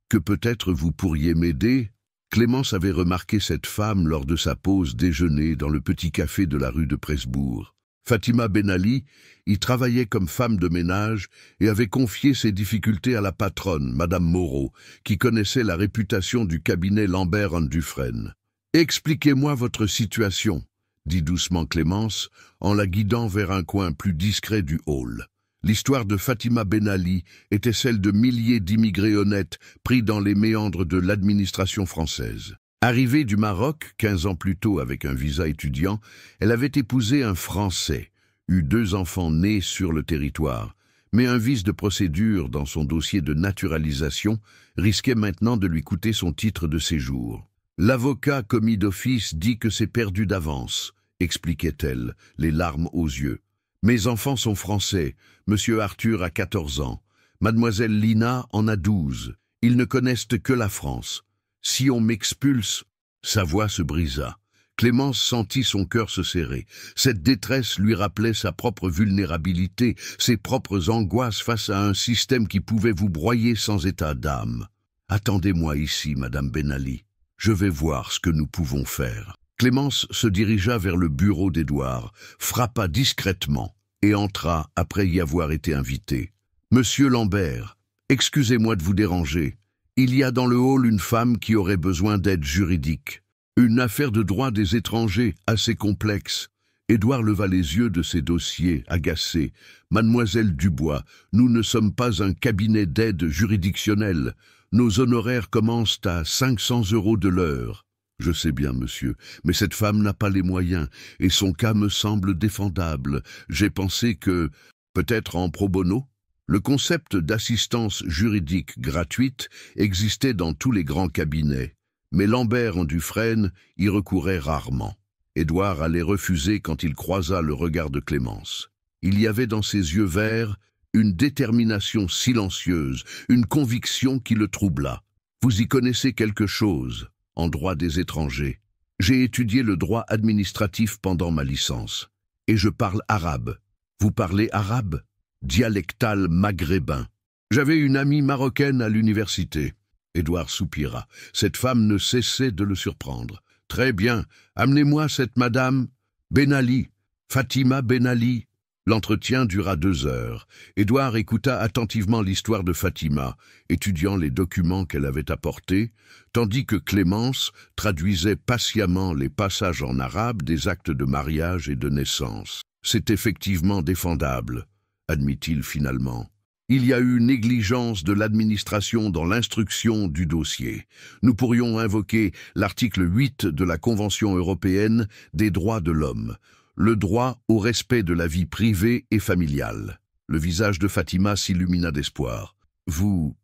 peut-être vous pourriez m'aider ?» Clémence avait remarqué cette femme lors de sa pause déjeuner dans le petit café de la rue de Presbourg. Fatima Ben Ali y travaillait comme femme de ménage et avait confié ses difficultés à la patronne, Madame Moreau, qui connaissait la réputation du cabinet Lambert Dufresne. « Expliquez-moi votre situation », dit doucement Clémence, en la guidant vers un coin plus discret du hall. L'histoire de Fatima Ben Ali était celle de milliers d'immigrés honnêtes pris dans les méandres de l'administration française. Arrivée du Maroc, 15 ans plus tôt avec un visa étudiant, elle avait épousé un Français, eu 2 enfants nés sur le territoire, mais un vice de procédure dans son dossier de naturalisation risquait maintenant de lui coûter son titre de séjour. L'avocat commis d'office dit que c'est perdu d'avance, expliquait-elle, les larmes aux yeux. Mes enfants sont français, monsieur Arthur a 14 ans, mademoiselle Lina en a 12, ils ne connaissent que la France. Si on m'expulse, sa voix se brisa. Clémence sentit son cœur se serrer. Cette détresse lui rappelait sa propre vulnérabilité, ses propres angoisses face à un système qui pouvait vous broyer sans état d'âme. « Attendez-moi ici, Madame Ben Ali. Je vais voir ce que nous pouvons faire. » Clémence se dirigea vers le bureau d'Édouard, frappa discrètement et entra après y avoir été invitée. « Monsieur Lambert, excusez-moi de vous déranger. Il y a dans le hall une femme qui aurait besoin d'aide juridique. Une affaire de droit des étrangers assez complexe. Édouard leva les yeux de ses dossiers, agacé. « Mademoiselle Dubois, nous ne sommes pas un cabinet d'aide juridictionnelle. Nos honoraires commencent à 500 € de l'heure. » « Je sais bien, monsieur, mais cette femme n'a pas les moyens, et son cas me semble défendable. J'ai pensé que, peut-être en pro bono ?» Le concept d'assistance juridique gratuite existait dans tous les grands cabinets, mais Lambert en Dufresne y recourait rarement. Édouard allait refuser quand il croisa le regard de Clémence. Il y avait dans ses yeux verts une détermination silencieuse, une conviction qui le troubla. « Vous y connaissez quelque chose en droit des étrangers. J'ai étudié le droit administratif pendant ma licence, et je parle arabe. Vous parlez arabe ? Dialectal maghrébin. J'avais une amie marocaine à l'université. » Édouard soupira. Cette femme ne cessait de le surprendre. « Très bien, amenez-moi cette madame Benali, Fatima Benali. » L'entretien dura 2 heures. Édouard écouta attentivement l'histoire de Fatima, étudiant les documents qu'elle avait apportés, tandis que Clémence traduisait patiemment les passages en arabe des actes de mariage et de naissance. « C'est effectivement défendable, » admit-il finalement. « Il y a eu négligence de l'administration dans l'instruction du dossier. Nous pourrions invoquer l'article 8 de la Convention européenne des droits de l'homme, le droit au respect de la vie privée et familiale. » Le visage de Fatima s'illumina d'espoir. « Vous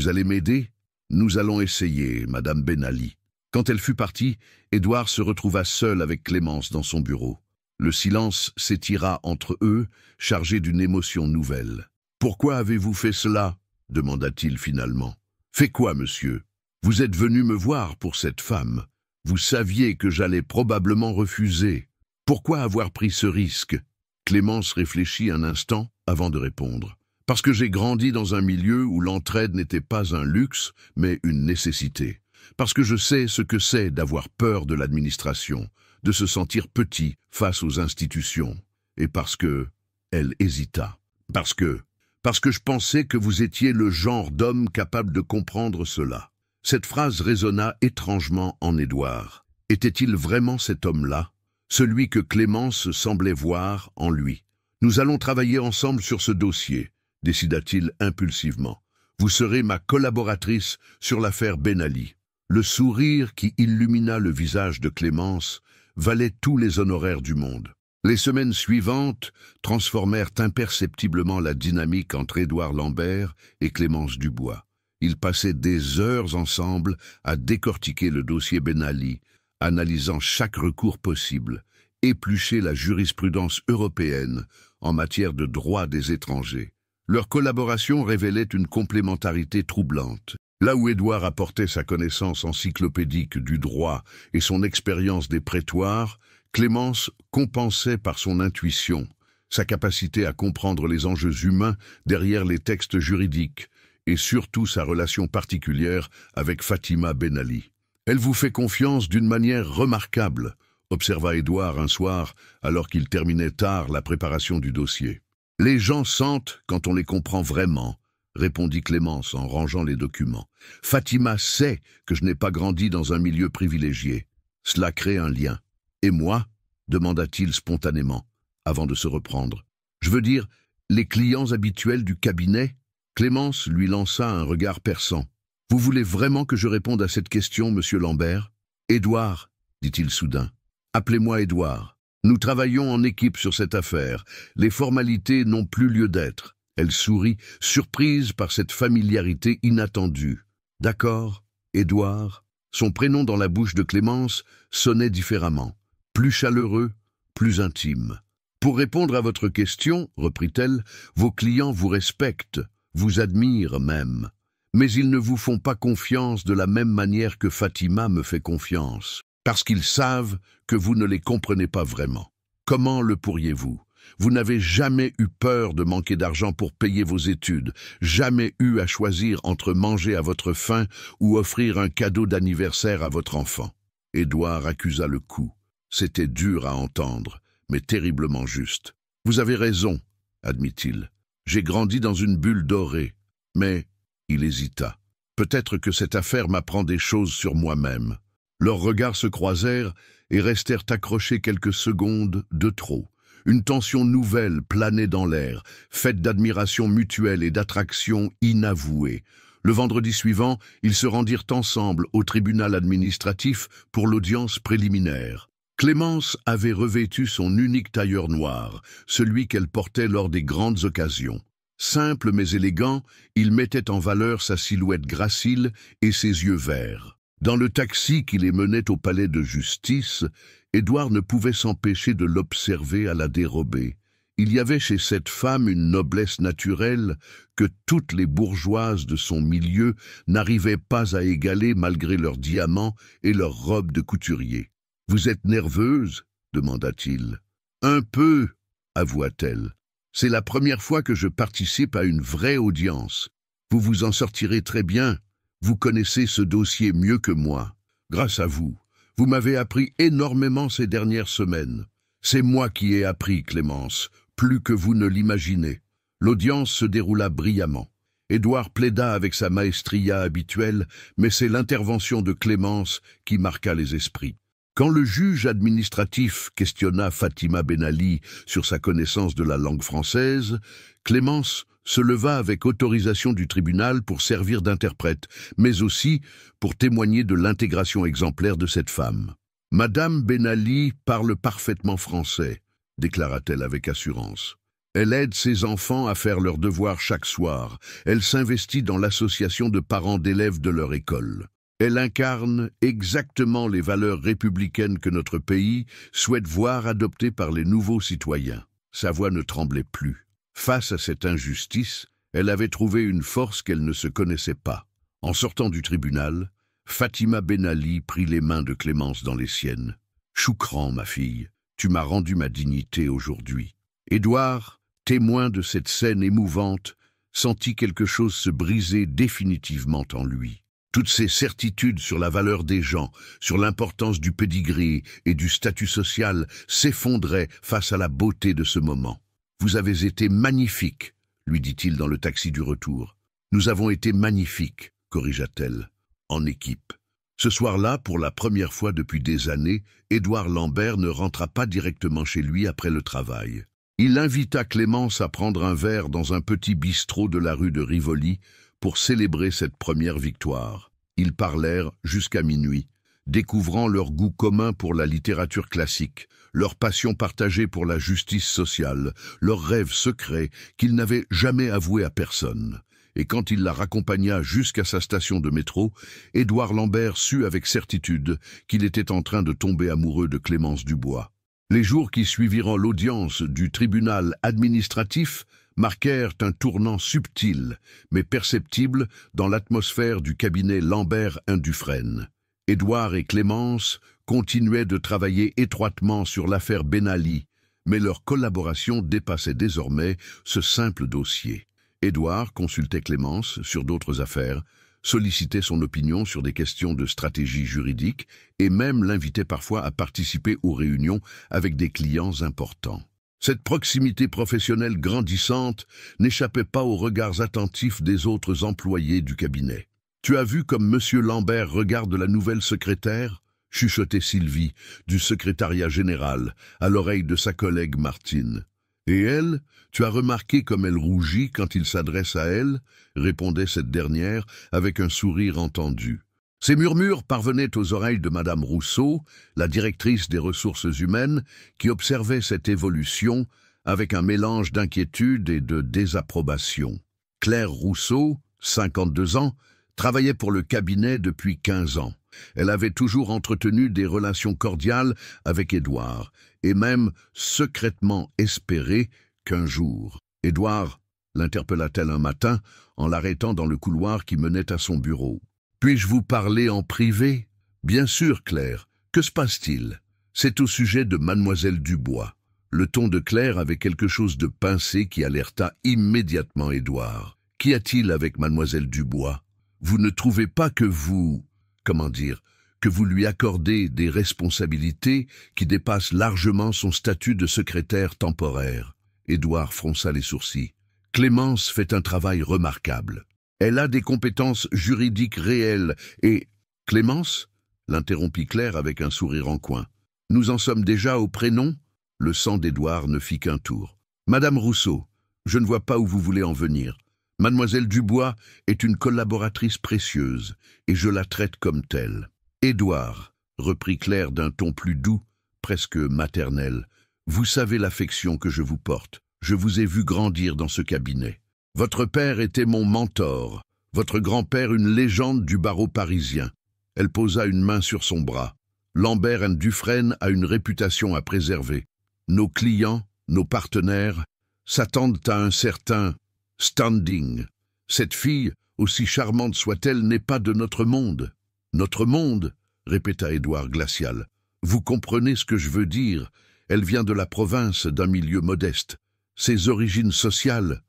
allez m'aider ? Nous allons essayer, Madame Benali. » Quand elle fut partie, Édouard se retrouva seul avec Clémence dans son bureau. Le silence s'étira entre eux, chargé d'une émotion nouvelle. « Pourquoi avez-vous fait cela ?» demanda-t-il finalement. « Fait quoi, monsieur ? Vous êtes venu me voir pour cette femme. Vous saviez que j'allais probablement refuser. Pourquoi avoir pris ce risque ?» Clémence réfléchit un instant avant de répondre. « Parce que j'ai grandi dans un milieu où l'entraide n'était pas un luxe, mais une nécessité. Parce que je sais ce que c'est d'avoir peur de l'administration, de se sentir petit face aux institutions. Et parce que... » Elle hésita. « Parce que je pensais que vous étiez le genre d'homme capable de comprendre cela. » Cette phrase résonna étrangement en Édouard. Était-il vraiment cet homme-là ? Celui que Clémence semblait voir en lui. « Nous allons travailler ensemble sur ce dossier, » décida-t-il impulsivement. « Vous serez ma collaboratrice sur l'affaire Benali. » Le sourire qui illumina le visage de Clémence valait tous les honoraires du monde. Les semaines suivantes transformèrent imperceptiblement la dynamique entre Édouard Lambert et Clémence Dubois. Ils passaient des heures ensemble à décortiquer le dossier Benali, analysant chaque recours possible, éplucher la jurisprudence européenne en matière de droit des étrangers. Leur collaboration révélait une complémentarité troublante. Là où Édouard apportait sa connaissance encyclopédique du droit et son expérience des prétoires, Clémence compensait par son intuition, sa capacité à comprendre les enjeux humains derrière les textes juridiques, et surtout sa relation particulière avec Fatima Benali. « Elle vous fait confiance d'une manière remarquable », observa Édouard un soir alors qu'il terminait tard la préparation du dossier. « Les gens sentent quand on les comprend vraiment », répondit Clémence en rangeant les documents. « Fatima sait que je n'ai pas grandi dans un milieu privilégié. Cela crée un lien. » « Et moi ?» demanda-t-il spontanément, avant de se reprendre. « Je veux dire, les clients habituels du cabinet ?» Clémence lui lança un regard perçant. « Vous voulez vraiment que je réponde à cette question, monsieur Lambert ?»« Édouard, » dit-il soudain. « Appelez-moi Édouard. Nous travaillons en équipe sur cette affaire. Les formalités n'ont plus lieu d'être. » Elle sourit, surprise par cette familiarité inattendue. « D'accord, Édouard ?» Son prénom dans la bouche de Clémence sonnait différemment. Plus chaleureux, plus intime. « Pour répondre à votre question, reprit-elle, vos clients vous respectent, vous admirent même. Mais ils ne vous font pas confiance de la même manière que Fatima me fait confiance, parce qu'ils savent que vous ne les comprenez pas vraiment. Comment le pourriez-vous ? Vous n'avez jamais eu peur de manquer d'argent pour payer vos études, jamais eu à choisir entre manger à votre faim ou offrir un cadeau d'anniversaire à votre enfant. » Édouard accusa le coup. C'était dur à entendre, mais terriblement juste. « Vous avez raison, » admit-il. « J'ai grandi dans une bulle dorée. » Mais il hésita. « Peut-être que cette affaire m'apprend des choses sur moi-même. » Leurs regards se croisèrent et restèrent accrochés quelques secondes de trop. Une tension nouvelle planait dans l'air, faite d'admiration mutuelle et d'attraction inavouée. Le vendredi suivant, ils se rendirent ensemble au tribunal administratif pour l'audience préliminaire. Clémence avait revêtu son unique tailleur noir, celui qu'elle portait lors des grandes occasions. Simple mais élégant, il mettait en valeur sa silhouette gracile et ses yeux verts. Dans le taxi qui les menait au palais de justice, Édouard ne pouvait s'empêcher de l'observer à la dérobée. Il y avait chez cette femme une noblesse naturelle que toutes les bourgeoises de son milieu n'arrivaient pas à égaler malgré leurs diamants et leurs robes de couturier. « Vous êtes nerveuse ?» demanda-t-il. « Un peu, » avoua-t-elle. « C'est la première fois que je participe à une vraie audience. Vous vous en sortirez très bien. Vous connaissez ce dossier mieux que moi. Grâce à vous, vous m'avez appris énormément ces dernières semaines. C'est moi qui ai appris, Clémence, plus que vous ne l'imaginez. » L'audience se déroula brillamment. Édouard plaida avec sa maestria habituelle, mais c'est l'intervention de Clémence qui marqua les esprits. Quand le juge administratif questionna Fatima Ben Ali sur sa connaissance de la langue française, Clémence se leva avec autorisation du tribunal pour servir d'interprète, mais aussi pour témoigner de l'intégration exemplaire de cette femme. « Madame Ben Ali parle parfaitement français », déclara-t-elle avec assurance. « Elle aide ses enfants à faire leurs devoirs chaque soir. Elle s'investit dans l'association de parents d'élèves de leur école. Elle incarne exactement les valeurs républicaines que notre pays souhaite voir adoptées par les nouveaux citoyens. » Sa voix ne tremblait plus. Face à cette injustice, elle avait trouvé une force qu'elle ne se connaissait pas. En sortant du tribunal, Fatima Ben Ali prit les mains de Clémence dans les siennes. « Choukran, ma fille, tu m'as rendu ma dignité aujourd'hui. » Édouard, témoin de cette scène émouvante, sentit quelque chose se briser définitivement en lui. Toutes ces certitudes sur la valeur des gens, sur l'importance du pédigré et du statut social s'effondraient face à la beauté de ce moment. « Vous avez été magnifique, » lui dit-il dans le taxi du retour. « Nous avons été magnifiques, » corrigea-t-elle, en équipe. Ce soir-là, pour la première fois depuis des années, Édouard Lambert ne rentra pas directement chez lui après le travail. Il invita Clémence à prendre un verre dans un petit bistrot de la rue de Rivoli pour célébrer cette première victoire. Ils parlèrent jusqu'à minuit, découvrant leur goût commun pour la littérature classique, leur passion partagée pour la justice sociale, leurs rêves secrets qu'ils n'avaient jamais avoués à personne. Et quand il la raccompagna jusqu'à sa station de métro, Édouard Lambert sut avec certitude qu'il était en train de tomber amoureux de Clémence Dubois. Les jours qui suivirent l'audience du tribunal administratif marquèrent un tournant subtil, mais perceptible dans l'atmosphère du cabinet Lambert & Dufresne. Édouard et Clémence continuaient de travailler étroitement sur l'affaire Ben Ali, mais leur collaboration dépassait désormais ce simple dossier. Édouard consultait Clémence sur d'autres affaires, sollicitait son opinion sur des questions de stratégie juridique et même l'invitait parfois à participer aux réunions avec des clients importants. Cette proximité professionnelle grandissante n'échappait pas aux regards attentifs des autres employés du cabinet. « Tu as vu comme M. Lambert regarde la nouvelle secrétaire ?» chuchotait Sylvie, du secrétariat général, à l'oreille de sa collègue Martine. « Et elle, tu as remarqué comme elle rougit quand il s'adresse à elle ?» répondait cette dernière avec un sourire entendu. Ces murmures parvenaient aux oreilles de Madame Rousseau, la directrice des ressources humaines, qui observait cette évolution avec un mélange d'inquiétude et de désapprobation. Claire Rousseau, 52 ans, travaillait pour le cabinet depuis 15 ans. Elle avait toujours entretenu des relations cordiales avec Édouard, et même secrètement espéré qu'un jour. Édouard l'interpella-t-elle un matin en l'arrêtant dans le couloir qui menait à son bureau. « Puis-je vous parler en privé ?»« Bien sûr, Claire. Que se passe-t-il ?» »« C'est au sujet de Mademoiselle Dubois. » Le ton de Claire avait quelque chose de pincé qui alerta immédiatement Édouard. « Qu'y a-t-il avec Mademoiselle Dubois ? Vous ne trouvez pas que vous... comment dire, que vous lui accordez des responsabilités qui dépassent largement son statut de secrétaire temporaire ?» Édouard fronça les sourcils. « Clémence fait un travail remarquable. Elle a des compétences juridiques réelles et... Clémence l'interrompit Claire avec un sourire en coin. Nous en sommes déjà au prénom? Le sang d'Édouard ne fit qu'un tour. Madame Rousseau, je ne vois pas où vous voulez en venir. Mademoiselle Dubois est une collaboratrice précieuse, et je la traite comme telle. Édouard, reprit Claire d'un ton plus doux, presque maternel, vous savez l'affection que je vous porte. Je vous ai vu grandir dans ce cabinet. Votre père était mon mentor, votre grand-père une légende du barreau parisien. Elle posa une main sur son bras. Lambert & Dufresne a une réputation à préserver. Nos clients, nos partenaires, s'attendent à un certain standing. Cette fille, aussi charmante soit-elle, n'est pas de notre monde. Notre monde, répéta Édouard glacial. Vous comprenez ce que je veux dire. Elle vient de la province, d'un milieu modeste. Ses origines sociales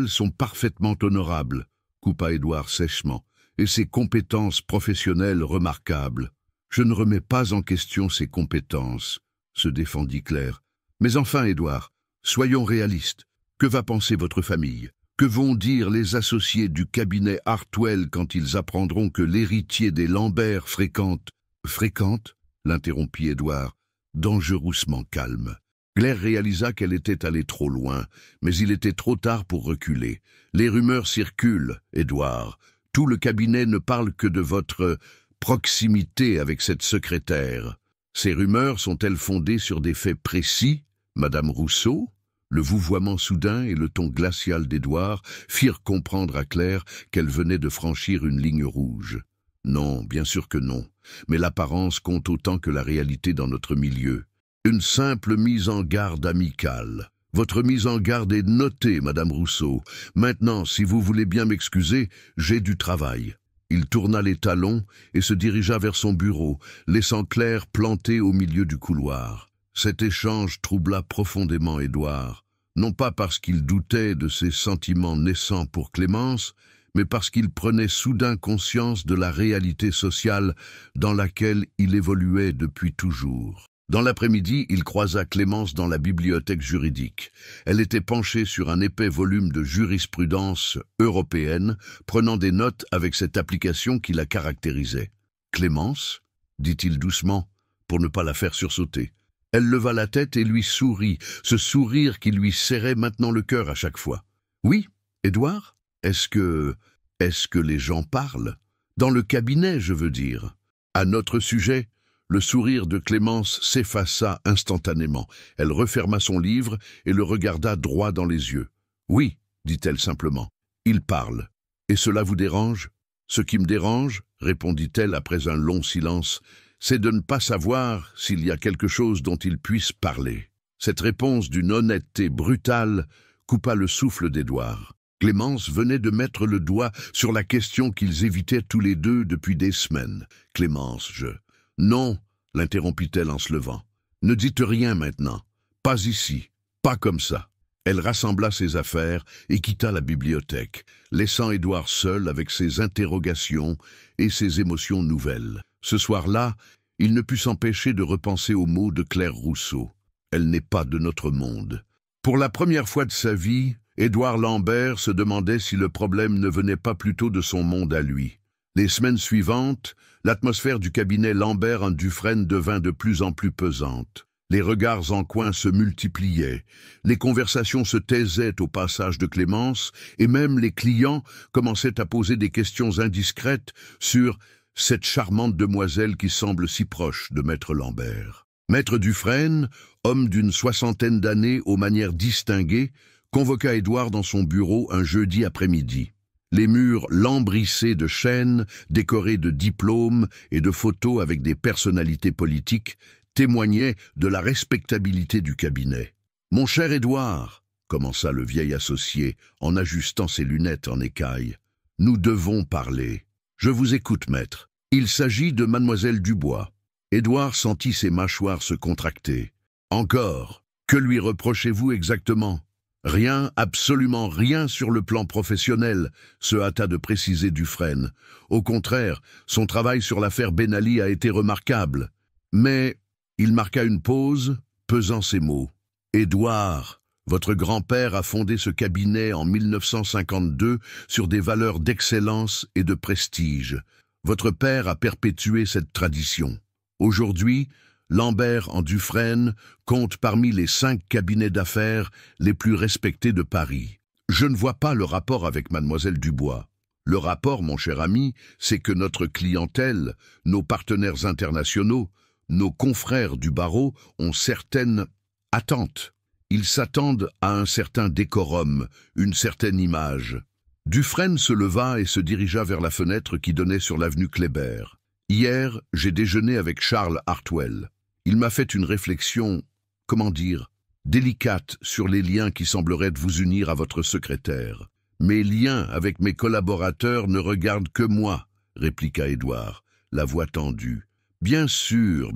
sont parfaitement honorables, coupa Édouard sèchement, et ses compétences professionnelles remarquables. Je ne remets pas en question ses compétences, se défendit Claire. Mais enfin, Édouard, soyons réalistes. Que va penser votre famille? Que vont dire les associés du cabinet Hartwell quand ils apprendront que l'héritier des Lambert fréquente... Fréquente? L'interrompit Édouard, dangereusement calme. Claire réalisa qu'elle était allée trop loin, mais il était trop tard pour reculer. Les rumeurs circulent, Édouard. Tout le cabinet ne parle que de votre proximité avec cette secrétaire. Ces rumeurs sont-elles fondées sur des faits précis, Madame Rousseau? Le vouvoiement soudain et le ton glacial d'Édouard firent comprendre à Claire qu'elle venait de franchir une ligne rouge. Non, bien sûr que non, mais l'apparence compte autant que la réalité dans notre milieu. Une simple mise en garde amicale. Votre mise en garde est notée, Madame Rousseau. Maintenant, si vous voulez bien m'excuser, j'ai du travail. Il tourna les talons et se dirigea vers son bureau, laissant Claire plantée au milieu du couloir. Cet échange troubla profondément Édouard, non pas parce qu'il doutait de ses sentiments naissants pour Clémence, mais parce qu'il prenait soudain conscience de la réalité sociale dans laquelle il évoluait depuis toujours. Dans l'après-midi, il croisa Clémence dans la bibliothèque juridique. Elle était penchée sur un épais volume de jurisprudence européenne, prenant des notes avec cette application qui la caractérisait. « Clémence » dit-il doucement, pour ne pas la faire sursauter. Elle leva la tête et lui sourit, ce sourire qui lui serrait maintenant le cœur à chaque fois. « Oui, Édouard ? Est-ce que les gens parlent ? Dans le cabinet, je veux dire. À notre sujet ?» Le sourire de Clémence s'effaça instantanément. Elle referma son livre et le regarda droit dans les yeux. « Oui, dit-elle simplement, il parle. Et cela vous dérange ? » « Ce qui me dérange, répondit-elle après un long silence, c'est de ne pas savoir s'il y a quelque chose dont il puisse parler. » Cette réponse d'une honnêteté brutale coupa le souffle d'Édouard. Clémence venait de mettre le doigt sur la question qu'ils évitaient tous les deux depuis des semaines. « Clémence, Non, l'interrompit-elle en se levant. Ne dites rien maintenant. Pas ici, pas comme ça. Elle rassembla ses affaires et quitta la bibliothèque, laissant Édouard seul avec ses interrogations et ses émotions nouvelles. Ce soir-là, il ne put s'empêcher de repenser aux mots de Claire Rousseau. Elle n'est pas de notre monde. Pour la première fois de sa vie, Édouard Lambert se demandait si le problème ne venait pas plutôt de son monde à lui. Les semaines suivantes, l'atmosphère du cabinet Lambert & Dufresne devint de plus en plus pesante. Les regards en coin se multipliaient, les conversations se taisaient au passage de Clémence, et même les clients commençaient à poser des questions indiscrètes sur cette charmante demoiselle qui semble si proche de Maître Lambert. Maître Dufresne, homme d'une 60aine d'années aux manières distinguées, convoqua Édouard dans son bureau un jeudi après-midi. Les murs lambrissés de chaînes, décorés de diplômes et de photos avec des personnalités politiques, témoignaient de la respectabilité du cabinet. « Mon cher Édouard, » commença le vieil associé en ajustant ses lunettes en écaille, « nous devons parler. Je vous écoute, maître. Il s'agit de mademoiselle Dubois. » Édouard sentit ses mâchoires se contracter. « Encore, que lui reprochez-vous exactement ? » « Rien, absolument rien sur le plan professionnel, se hâta de préciser Dufresne. Au contraire, son travail sur l'affaire Ben Ali a été remarquable. Mais il marqua une pause, pesant ses mots. « Édouard, Votre grand-père a fondé ce cabinet en 1952 sur des valeurs d'excellence et de prestige. Votre père a perpétué cette tradition. Aujourd'hui, Lambert en Dufresne compte parmi les 5 cabinets d'affaires les plus respectés de Paris. Je ne vois pas le rapport avec mademoiselle Dubois. Le rapport, mon cher ami, c'est que notre clientèle, nos partenaires internationaux, nos confrères du barreau ont certaines attentes. Ils s'attendent à un certain décorum, une certaine image. Dufresne se leva et se dirigea vers la fenêtre qui donnait sur l'avenue Kléber. Hier, j'ai déjeuné avec Charles Hartwell. Il m'a fait une réflexion, comment dire, délicate sur les liens qui sembleraient vous unir à votre secrétaire. Mes liens avec mes collaborateurs ne regardent que moi, répliqua Édouard, la voix tendue. Bien sûr,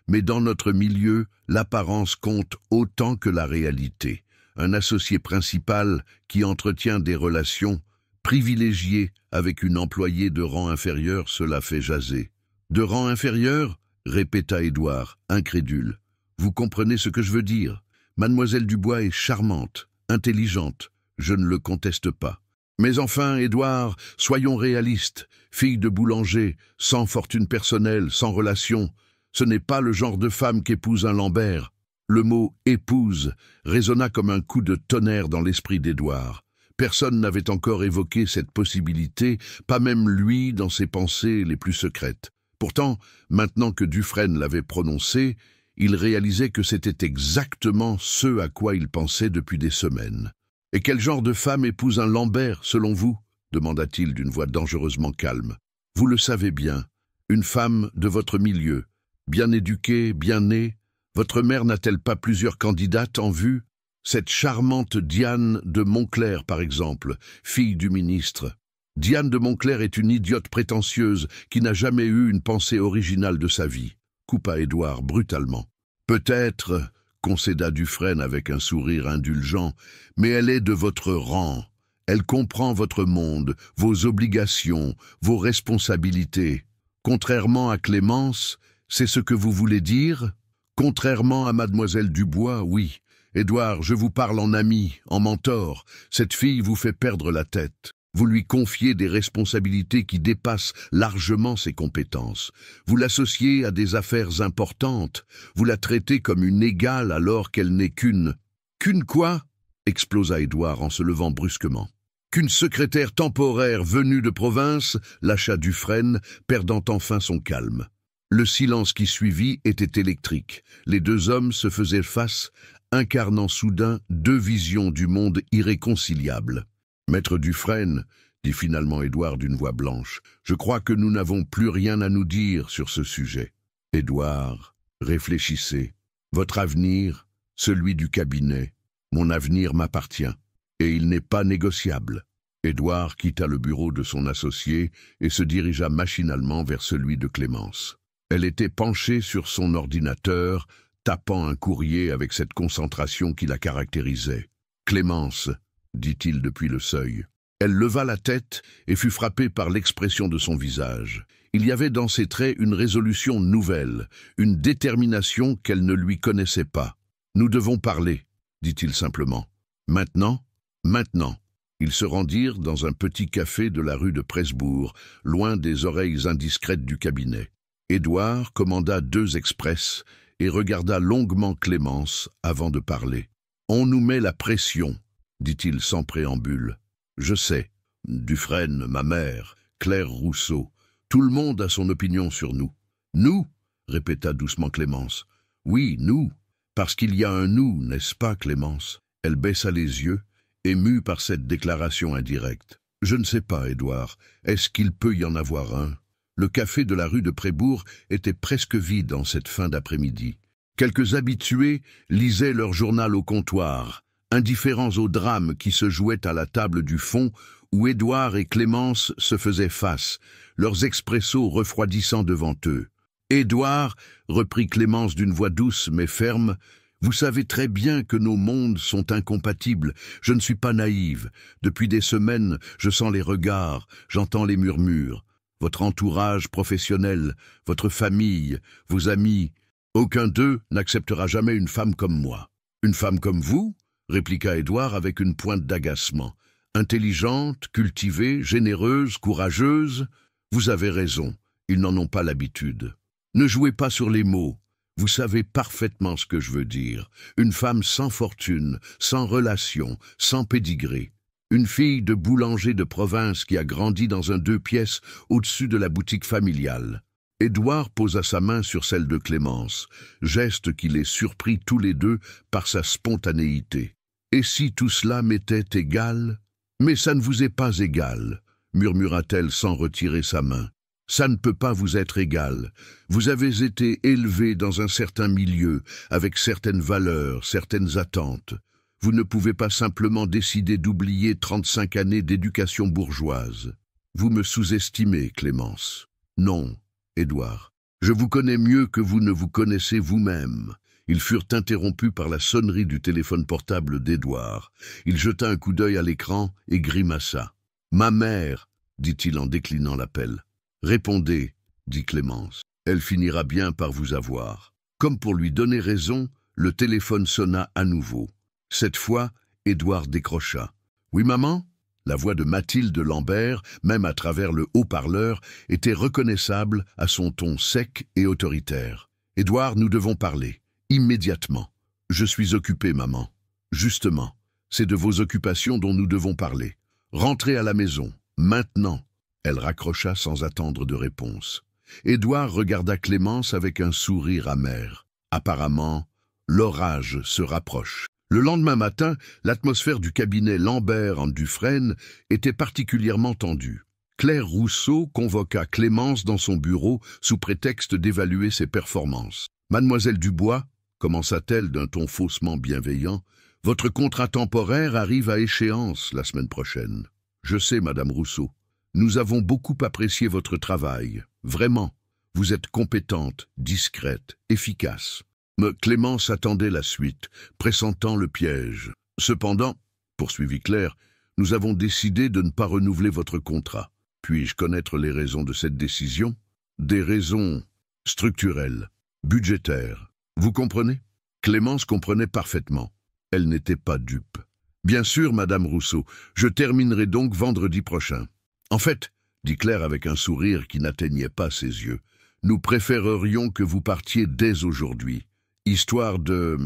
mais dans notre milieu, l'apparence compte autant que la réalité. Un associé principal qui entretient des relations privilégiées avec une employée de rang inférieur, cela fait jaser. De rang inférieur ? Répéta Édouard, incrédule. Vous comprenez ce que je veux dire? Mademoiselle Dubois est charmante, intelligente, je ne le conteste pas. Mais enfin, Édouard, soyons réalistes. Fille de boulanger, sans fortune personnelle, sans relation, ce n'est pas le genre de femme qu'épouse un Lambert. Le mot « épouse » résonna comme un coup de tonnerre dans l'esprit d'Édouard. Personne n'avait encore évoqué cette possibilité, pas même lui dans ses pensées les plus secrètes. Pourtant, maintenant que Dufresne l'avait prononcé, il réalisait que c'était exactement ce à quoi il pensait depuis des semaines. « Et quel genre de femme épouse un Lambert, selon vous » demanda-t-il d'une voix dangereusement calme. « Vous le savez bien, une femme de votre milieu, bien éduquée, bien née. Votre mère n'a-t-elle pas plusieurs candidates en vue? Cette charmante Diane de Montclair, par exemple, fille du ministre. Diane de Montclair est une idiote prétentieuse qui n'a jamais eu une pensée originale de sa vie, » coupa Édouard brutalement. « Peut-être, » concéda Dufresne avec un sourire indulgent, « mais elle est de votre rang. Elle comprend votre monde, vos obligations, vos responsabilités. Contrairement à Clémence, c'est ce que vous voulez dire? Contrairement à mademoiselle Dubois, oui. Édouard, je vous parle en ami, en mentor. Cette fille vous fait perdre la tête. Vous lui confiez des responsabilités qui dépassent largement ses compétences. Vous l'associez à des affaires importantes. Vous la traitez comme une égale alors qu'elle n'est qu'une... « Qu'une quoi » explosa Édouard en se levant brusquement. « Qu'une secrétaire temporaire venue de province » lâcha Dufresne, perdant enfin son calme. Le silence qui suivit était électrique. Les 2 hommes se faisaient face, incarnant soudain 2 visions du monde irréconciliables. « Maître Dufresne, » dit finalement Édouard d'une voix blanche, « je crois que nous n'avons plus rien à nous dire sur ce sujet. » Édouard, réfléchissez. Votre avenir, celui du cabinet, mon avenir m'appartient, et il n'est pas négociable. Édouard quitta le bureau de son associé et se dirigea machinalement vers celui de Clémence. Elle était penchée sur son ordinateur, tapant un courrier avec cette concentration qui la caractérisait. « Clémence » dit-il depuis le seuil. Elle leva la tête et fut frappée par l'expression de son visage. Il y avait dans ses traits une résolution nouvelle, une détermination qu'elle ne lui connaissait pas. « Nous devons parler », dit-il simplement. « Maintenant ?»« Maintenant. » Ils se rendirent dans un petit café de la rue de Presbourg, loin des oreilles indiscrètes du cabinet. Édouard commanda 2 express et regarda longuement Clémence avant de parler. « On nous met la pression », dit-il sans préambule. « Je sais. Dufresne, ma mère, Claire Rousseau. Tout le monde a son opinion sur nous. »« Nous » répéta doucement Clémence. « Oui, nous. Parce qu'il y a un nous, n'est-ce pas, Clémence ?» Elle baissa les yeux, émue par cette déclaration indirecte. « Je ne sais pas, Édouard. Est-ce qu'il peut y en avoir un ?» Le café de la rue de Presbourg était presque vide en cette fin d'après-midi. Quelques habitués lisaient leur journal au comptoir, indifférents au drame qui se jouait à la table du fond où Édouard et Clémence se faisaient face, leurs expressos refroidissant devant eux. « Édouard, » reprit Clémence d'une voix douce mais ferme, « vous savez très bien que nos mondes sont incompatibles. Je ne suis pas naïve. Depuis des semaines, je sens les regards, j'entends les murmures. Votre entourage professionnel, votre famille, vos amis, aucun d'eux n'acceptera jamais une femme comme moi. Une femme comme vous, répliqua Édouard avec une pointe d'agacement. Intelligente, cultivée, généreuse, courageuse. Vous avez raison, ils n'en ont pas l'habitude. Ne jouez pas sur les mots. Vous savez parfaitement ce que je veux dire. Une femme sans fortune, sans relation, sans pédigré. Une fille de boulanger de province qui a grandi dans un 2 pièces au-dessus de la boutique familiale. Édouard posa sa main sur celle de Clémence, geste qui les surprit tous les deux par sa spontanéité. Et si tout cela m'était égal? Mais ça ne vous est pas égal, murmura-t-elle sans retirer sa main. Ça ne peut pas vous être égal. Vous avez été élevé dans un certain milieu, avec certaines valeurs, certaines attentes. Vous ne pouvez pas simplement décider d'oublier 35 années d'éducation bourgeoise. Vous me sous-estimez, Clémence. Non, Édouard. Je vous connais mieux que vous ne vous connaissez vous-même. Ils furent interrompus par la sonnerie du téléphone portable d'Édouard. Il jeta un coup d'œil à l'écran et grimaça. « Ma mère !» dit-il en déclinant l'appel. « Répondez !» dit Clémence. « Elle finira bien par vous avoir. » Comme pour lui donner raison, le téléphone sonna à nouveau. Cette fois, Édouard décrocha. « Oui, maman ?» La voix de Mathilde Lambert, même à travers le haut-parleur, était reconnaissable à son ton sec et autoritaire. « Édouard, nous devons parler. Immédiatement. Je suis occupé, maman. Justement, c'est de vos occupations dont nous devons parler. Rentrez à la maison, maintenant. » Elle raccrocha sans attendre de réponse. Édouard regarda Clémence avec un sourire amer. Apparemment, l'orage se rapproche. Le lendemain matin, l'atmosphère du cabinet Lambert & Dufresne était particulièrement tendue. Claire Rousseau convoqua Clémence dans son bureau sous prétexte d'évaluer ses performances. « Mademoiselle Dubois, commença-t-elle d'un ton faussement bienveillant, votre contrat temporaire arrive à échéance la semaine prochaine. Je sais, Madame Rousseau. Nous avons beaucoup apprécié votre travail. Vraiment. Vous êtes compétente, discrète, efficace. » Mais Clémence attendait la suite, pressentant le piège. « Cependant, poursuivit Claire, nous avons décidé de ne pas renouveler votre contrat. Puis-je connaître les raisons de cette décision? Des raisons structurelles, budgétaires. Vous comprenez ?» Clémence comprenait parfaitement. Elle n'était pas dupe. « Bien sûr, Madame Rousseau, je terminerai donc vendredi prochain. En fait, dit Claire avec un sourire qui n'atteignait pas ses yeux, nous préférerions que vous partiez dès aujourd'hui. Histoire de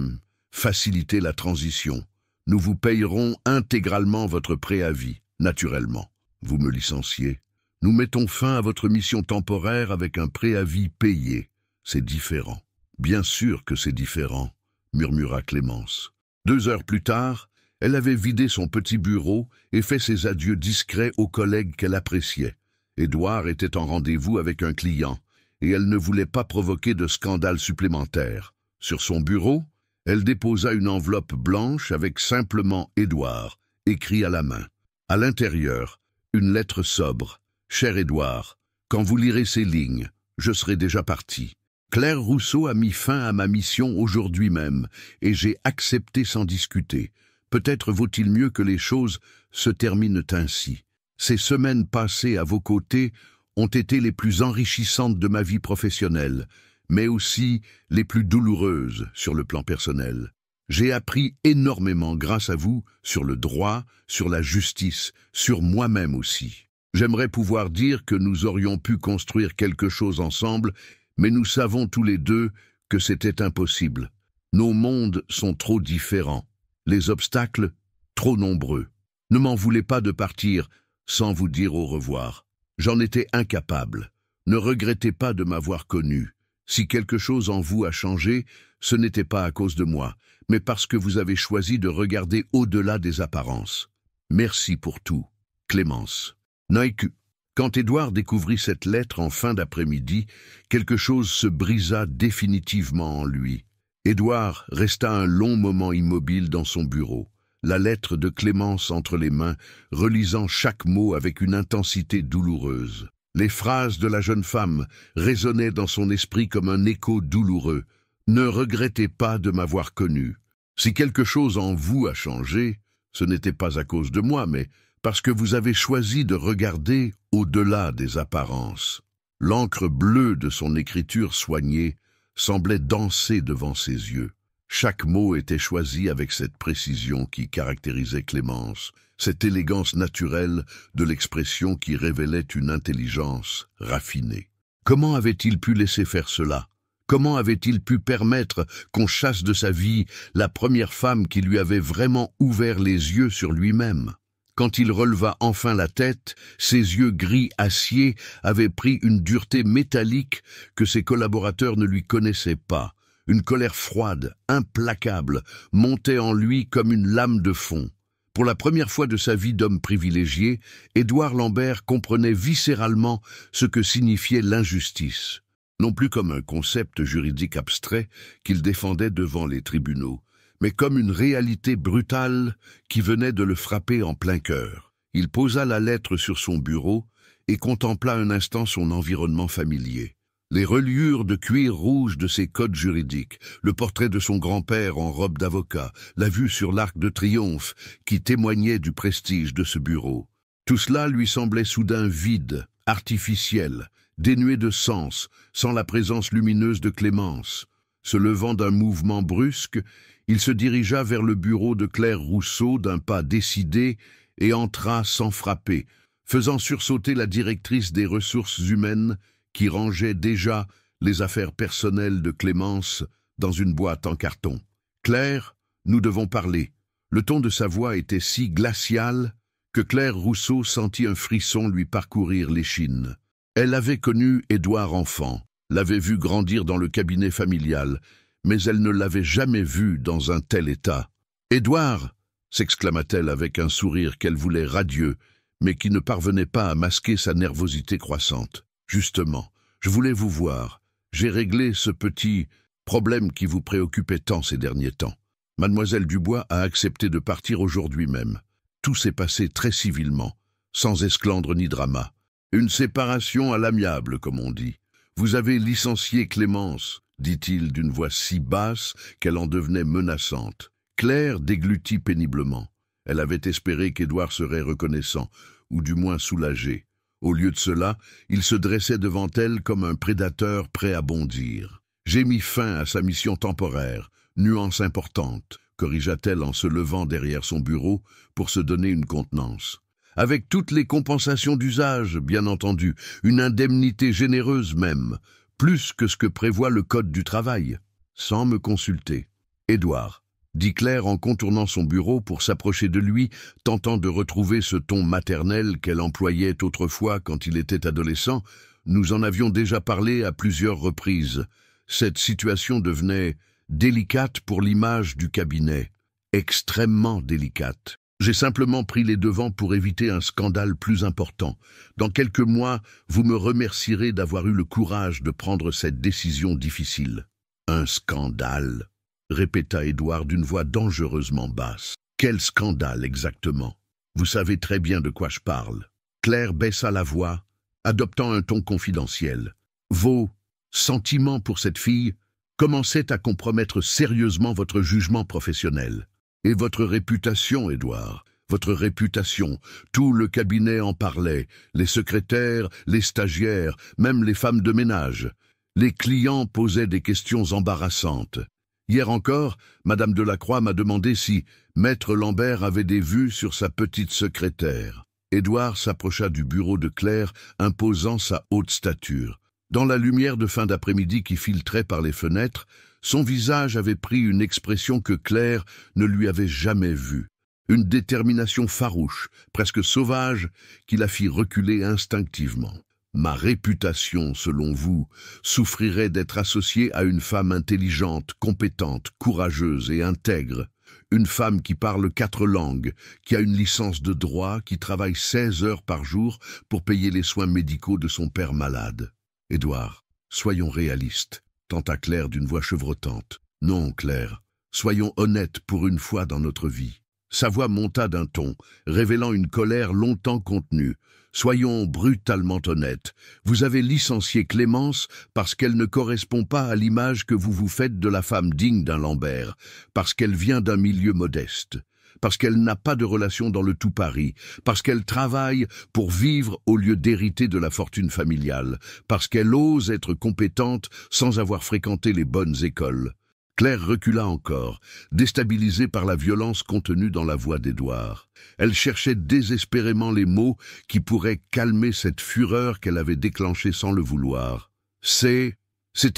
faciliter la transition. Nous vous payerons intégralement votre préavis, naturellement. Vous me licenciez. Nous mettons fin à votre mission temporaire avec un préavis payé. C'est différent. » « Bien sûr que c'est différent, » murmura Clémence. 2 heures plus tard, elle avait vidé son petit bureau et fait ses adieux discrets aux collègues qu'elle appréciait. Édouard était en rendez-vous avec un client, et elle ne voulait pas provoquer de scandale supplémentaire. Sur son bureau, elle déposa une enveloppe blanche avec simplement Édouard, écrit à la main. À l'intérieur, une lettre sobre. « Cher Édouard, quand vous lirez ces lignes, je serai déjà parti. Claire Rousseau a mis fin à ma mission aujourd'hui même, et j'ai accepté sans discuter. Peut-être vaut-il mieux que les choses se terminent ainsi. Ces semaines passées à vos côtés ont été les plus enrichissantes de ma vie professionnelle, mais aussi les plus douloureuses sur le plan personnel. J'ai appris énormément grâce à vous sur le droit, sur la justice, sur moi-même aussi. J'aimerais pouvoir dire que nous aurions pu construire quelque chose ensemble, mais nous savons tous les deux que c'était impossible. Nos mondes sont trop différents, les obstacles trop nombreux. Ne m'en voulez pas de partir sans vous dire au revoir. J'en étais incapable. Ne regrettez pas de m'avoir connu. Si quelque chose en vous a changé, ce n'était pas à cause de moi, mais parce que vous avez choisi de regarder au-delà des apparences. Merci pour tout, Clémence. Naïku. Quand Édouard découvrit cette lettre en fin d'après-midi, quelque chose se brisa définitivement en lui. Édouard resta un long moment immobile dans son bureau, la lettre de Clémence entre les mains, relisant chaque mot avec une intensité douloureuse. Les phrases de la jeune femme résonnaient dans son esprit comme un écho douloureux. « Ne regrettez pas de m'avoir connu. Si quelque chose en vous a changé, ce n'était pas à cause de moi, mais parce que vous avez choisi de regarder au-delà des apparences. » L'encre bleue de son écriture soignée semblait danser devant ses yeux. Chaque mot était choisi avec cette précision qui caractérisait Clémence, cette élégance naturelle de l'expression qui révélait une intelligence raffinée. Comment avait-il pu laisser faire cela? Comment avait-il pu permettre qu'on chasse de sa vie la première femme qui lui avait vraiment ouvert les yeux sur lui-même? Quand il releva enfin la tête, ses yeux gris acier avaient pris une dureté métallique que ses collaborateurs ne lui connaissaient pas. Une colère froide, implacable, montait en lui comme une lame de fond. Pour la première fois de sa vie d'homme privilégié, Édouard Lambert comprenait viscéralement ce que signifiait l'injustice. Non plus comme un concept juridique abstrait qu'il défendait devant les tribunaux, mais comme une réalité brutale qui venait de le frapper en plein cœur. Il posa la lettre sur son bureau et contempla un instant son environnement familier. Les reliures de cuir rouge de ses codes juridiques, le portrait de son grand-père en robe d'avocat, la vue sur l'Arc de Triomphe qui témoignait du prestige de ce bureau. Tout cela lui semblait soudain vide, artificiel, dénué de sens, sans la présence lumineuse de Clémence. Se levant d'un mouvement brusque, il se dirigea vers le bureau de Claire Rousseau d'un pas décidé et entra sans frapper, faisant sursauter la directrice des ressources humaines qui rangeait déjà les affaires personnelles de Clémence dans une boîte en carton. « Claire, nous devons parler. » Le ton de sa voix était si glacial que Claire Rousseau sentit un frisson lui parcourir l'échine. Elle avait connu Édouard enfant, l'avait vu grandir dans le cabinet familial, mais elle ne l'avait jamais vu dans un tel état. « Édouard !» s'exclama-t-elle avec un sourire qu'elle voulait radieux, mais qui ne parvenait pas à masquer sa nervosité croissante. « Justement, je voulais vous voir. J'ai réglé ce petit problème qui vous préoccupait tant ces derniers temps. Mademoiselle Dubois a accepté de partir aujourd'hui même. Tout s'est passé très civilement, sans esclandre ni drama. Une séparation à l'amiable, comme on dit. Vous avez licencié Clémence, dit-il d'une voix si basse qu'elle en devenait menaçante. Claire déglutit péniblement. Elle avait espéré qu'Édouard serait reconnaissant, ou du moins soulagé. Au lieu de cela, il se dressait devant elle comme un prédateur prêt à bondir. « J'ai mis fin à sa mission temporaire, nuance importante, » corrigea-t-elle en se levant derrière son bureau pour se donner une contenance. « Avec toutes les compensations d'usage, bien entendu, une indemnité généreuse même, plus que ce que prévoit le Code du travail, sans me consulter. Édouard, » dit Claire en contournant son bureau pour s'approcher de lui, tentant de retrouver ce ton maternel qu'elle employait autrefois quand il était adolescent. Nous en avions déjà parlé à plusieurs reprises. Cette situation devenait délicate pour l'image du cabinet, extrêmement délicate. J'ai simplement pris les devants pour éviter un scandale plus important. Dans quelques mois, vous me remercierez d'avoir eu le courage de prendre cette décision difficile. Un scandale, répéta Édouard d'une voix dangereusement basse. Quel scandale exactement? Vous savez très bien de quoi je parle. Claire baissa la voix, adoptant un ton confidentiel. Vos sentiments pour cette fille commençaient à compromettre sérieusement votre jugement professionnel. Et votre réputation, Édouard, votre réputation, tout le cabinet en parlait, les secrétaires, les stagiaires, même les femmes de ménage. Les clients posaient des questions embarrassantes. Hier encore, Madame Delacroix m'a demandé si Maître Lambert avait des vues sur sa petite secrétaire. Édouard s'approcha du bureau de Claire, imposant sa haute stature. Dans la lumière de fin d'après-midi qui filtrait par les fenêtres, son visage avait pris une expression que Claire ne lui avait jamais vue. Une détermination farouche, presque sauvage, qui la fit reculer instinctivement. Ma réputation, selon vous, souffrirait d'être associée à une femme intelligente, compétente, courageuse et intègre. Une femme qui parle 4 langues, qui a une licence de droit, qui travaille 16 heures par jour pour payer les soins médicaux de son père malade. Édouard, soyons réalistes, tenta Claire d'une voix chevrotante. Non, Claire, soyons honnêtes pour une fois dans notre vie. Sa voix monta d'un ton, révélant une colère longtemps contenue. Soyons brutalement honnêtes. Vous avez licencié Clémence parce qu'elle ne correspond pas à l'image que vous vous faites de la femme digne d'un Lambert, parce qu'elle vient d'un milieu modeste, parce qu'elle n'a pas de relation dans le tout Paris, parce qu'elle travaille pour vivre au lieu d'hériter de la fortune familiale, parce qu'elle ose être compétente sans avoir fréquenté les bonnes écoles. Claire recula encore, déstabilisée par la violence contenue dans la voix d'Édouard. Elle cherchait désespérément les mots qui pourraient calmer cette fureur qu'elle avait déclenchée sans le vouloir. « C'est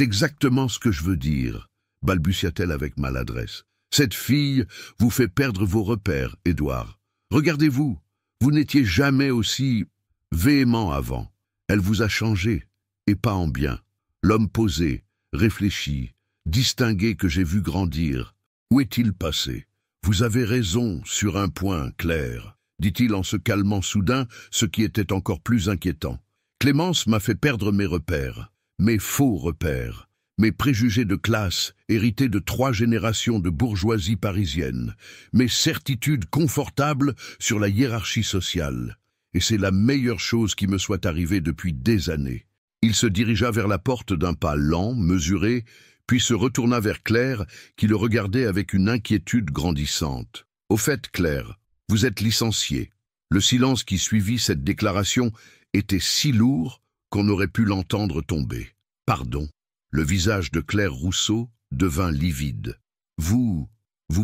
exactement ce que je veux dire », balbutia-t-elle avec maladresse. « Cette fille vous fait perdre vos repères, Édouard. Regardez-vous, vous n'étiez jamais aussi véhément avant. Elle vous a changé, et pas en bien. L'homme posé, réfléchi, distingué que j'ai vu grandir. Où est-il passé? Vous avez raison sur un point, Claire, dit-il en se calmant soudain, ce qui était encore plus inquiétant. Clémence m'a fait perdre mes repères, mes faux repères, mes préjugés de classe hérités de 3 générations de bourgeoisie parisienne, mes certitudes confortables sur la hiérarchie sociale. Et c'est la meilleure chose qui me soit arrivée depuis des années. Il se dirigea vers la porte d'un pas lent, mesuré, puis se retourna vers Claire, qui le regardait avec une inquiétude grandissante. « Au fait, Claire, vous êtes licenciée. » Le silence qui suivit cette déclaration était si lourd qu'on aurait pu l'entendre tomber. « Pardon. » Le visage de Claire Rousseau devint livide. « Vous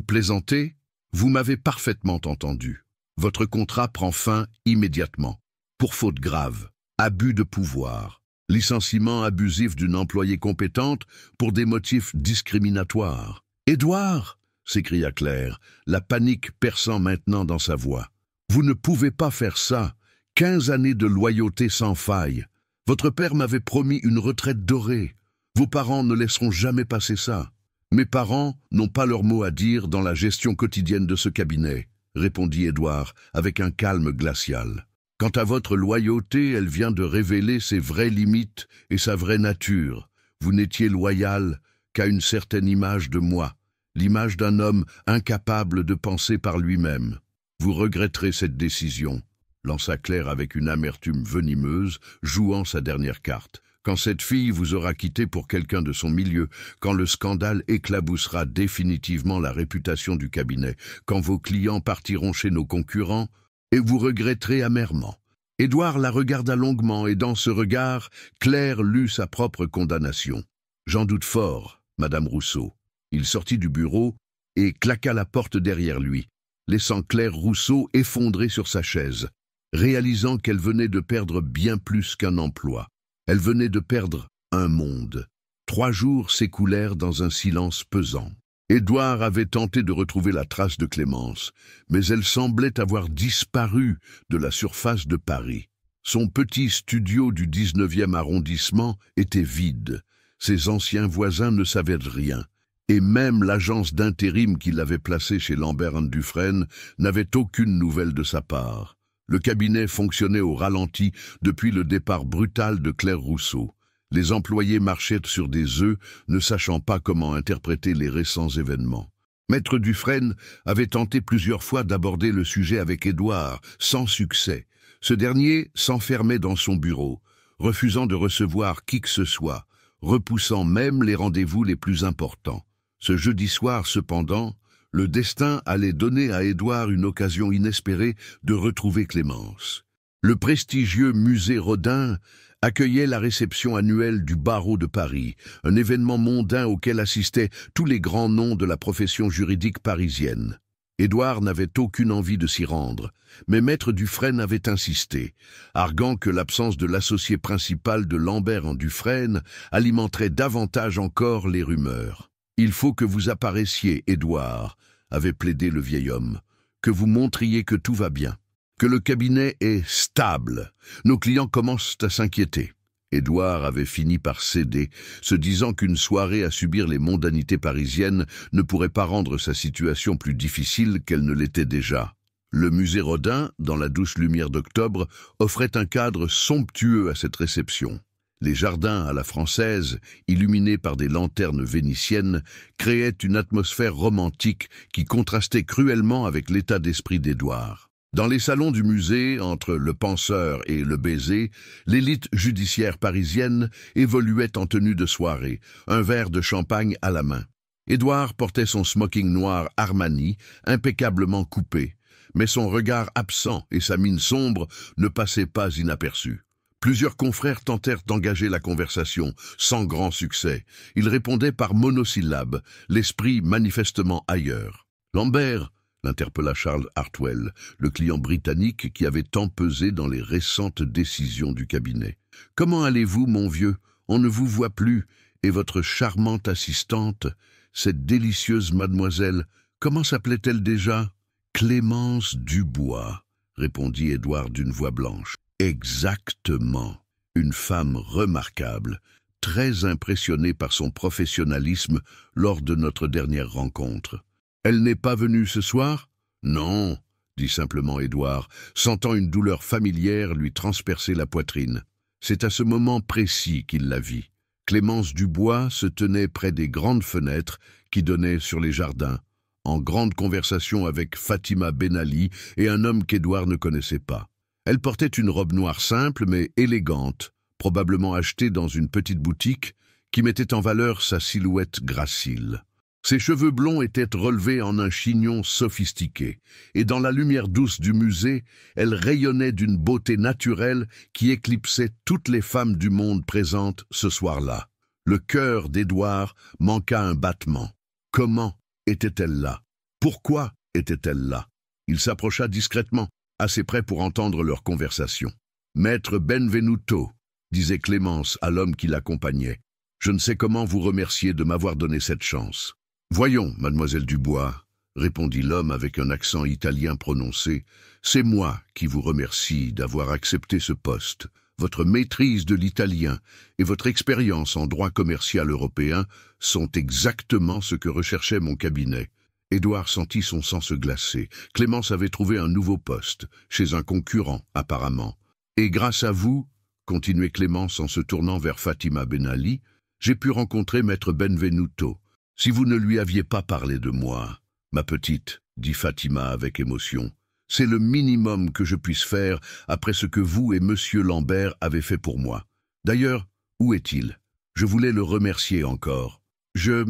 plaisantez? Vous m'avez parfaitement entendu. Votre contrat prend fin immédiatement. Pour faute grave, abus de pouvoir, licenciement abusif d'une employée compétente pour des motifs discriminatoires. « Édouard !» s'écria Claire, la panique perçant maintenant dans sa voix. « Vous ne pouvez pas faire ça. 15 années de loyauté sans faille. Votre père m'avait promis une retraite dorée. Vos parents ne laisseront jamais passer ça. Mes parents n'ont pas leur mot à dire dans la gestion quotidienne de ce cabinet, répondit Édouard avec un calme glacial. Quant à votre loyauté, elle vient de révéler ses vraies limites et sa vraie nature. Vous n'étiez loyal qu'à une certaine image de moi, l'image d'un homme incapable de penser par lui-même. Vous regretterez cette décision, lança Claire avec une amertume venimeuse, jouant sa dernière carte. Quand cette fille vous aura quitté pour quelqu'un de son milieu, quand le scandale éclaboussera définitivement la réputation du cabinet, quand vos clients partiront chez nos concurrents, et vous regretterez amèrement. Édouard la regarda longuement et dans ce regard, Claire lut sa propre condamnation. J'en doute fort, Madame Rousseau. Il sortit du bureau et claqua la porte derrière lui, laissant Claire Rousseau effondrée sur sa chaise, réalisant qu'elle venait de perdre bien plus qu'un emploi. Elle venait de perdre un monde. 3 jours s'écoulèrent dans un silence pesant. Édouard avait tenté de retrouver la trace de Clémence, mais elle semblait avoir disparu de la surface de Paris. Son petit studio du 19e arrondissement était vide. Ses anciens voisins ne savaient rien, et même l'agence d'intérim qui l'avait placé chez Lambert & Dufresne n'avait aucune nouvelle de sa part. Le cabinet fonctionnait au ralenti depuis le départ brutal de Claire Rousseau. Les employés marchaient sur des œufs, ne sachant pas comment interpréter les récents événements. Maître Dufresne avait tenté plusieurs fois d'aborder le sujet avec Édouard, sans succès. Ce dernier s'enfermait dans son bureau, refusant de recevoir qui que ce soit, repoussant même les rendez-vous les plus importants. Ce jeudi soir, cependant, le destin allait donner à Édouard une occasion inespérée de retrouver Clémence. Le prestigieux musée Rodin accueillait la réception annuelle du barreau de Paris, un événement mondain auquel assistaient tous les grands noms de la profession juridique parisienne. Édouard n'avait aucune envie de s'y rendre, mais Maître Dufresne avait insisté, arguant que l'absence de l'associé principal de Lambert & Dufresne alimenterait davantage encore les rumeurs. « Il faut que vous apparaissiez, Édouard », avait plaidé le vieil homme, « que vous montriez que tout va bien, que le cabinet est stable. Nos clients commencent à s'inquiéter. » Édouard avait fini par céder, se disant qu'une soirée à subir les mondanités parisiennes ne pourrait pas rendre sa situation plus difficile qu'elle ne l'était déjà. Le musée Rodin, dans la douce lumière d'octobre, offrait un cadre somptueux à cette réception. Les jardins à la française, illuminés par des lanternes vénitiennes, créaient une atmosphère romantique qui contrastait cruellement avec l'état d'esprit d'Édouard. Dans les salons du musée, entre le penseur et le baiser, l'élite judiciaire parisienne évoluait en tenue de soirée, un verre de champagne à la main. Édouard portait son smoking noir Armani, impeccablement coupé, mais son regard absent et sa mine sombre ne passaient pas inaperçus. Plusieurs confrères tentèrent d'engager la conversation, sans grand succès. Ils répondaient par monosyllabes, l'esprit manifestement ailleurs. « Lambert !» l'interpella Charles Hartwell, le client britannique qui avait tant pesé dans les récentes décisions du cabinet. « Comment allez-vous, mon vieux? On ne vous voit plus. Et votre charmante assistante, cette délicieuse mademoiselle, comment s'appelait-elle déjà ?»« Clémence Dubois », répondit Édouard d'une voix blanche. « Exactement. Une femme remarquable, très impressionnée par son professionnalisme lors de notre dernière rencontre. Elle n'est pas venue ce soir ? » « Non, » dit simplement Édouard, sentant une douleur familière lui transpercer la poitrine. C'est à ce moment précis qu'il la vit. Clémence Dubois se tenait près des grandes fenêtres qui donnaient sur les jardins, en grande conversation avec Fatima Ben Ali et un homme qu'Édouard ne connaissait pas. Elle portait une robe noire simple mais élégante, probablement achetée dans une petite boutique qui mettait en valeur sa silhouette gracile. Ses cheveux blonds étaient relevés en un chignon sophistiqué, et dans la lumière douce du musée, elle rayonnait d'une beauté naturelle qui éclipsait toutes les femmes du monde présentes ce soir-là. Le cœur d'Édouard manqua un battement. Comment était-elle là? Pourquoi était-elle là? Il s'approcha discrètement, assez près pour entendre leur conversation. « Maître Benvenuto, » disait Clémence à l'homme qui l'accompagnait, « je ne sais comment vous remercier de m'avoir donné cette chance. » « Voyons, mademoiselle Dubois, » répondit l'homme avec un accent italien prononcé, « c'est moi qui vous remercie d'avoir accepté ce poste. Votre maîtrise de l'italien et votre expérience en droit commercial européen sont exactement ce que recherchait mon cabinet. » Édouard sentit son sang se glacer. Clémence avait trouvé un nouveau poste, chez un concurrent apparemment. « Et grâce à vous, » continuait Clémence en se tournant vers Fatima Ben Ali, « j'ai pu rencontrer maître Benvenuto. Si vous ne lui aviez pas parlé de moi, ma petite, dit Fatima avec émotion, c'est le minimum que je puisse faire après ce que vous et monsieur Lambert avez fait pour moi. D'ailleurs, où est-il? Je voulais le remercier encore. Je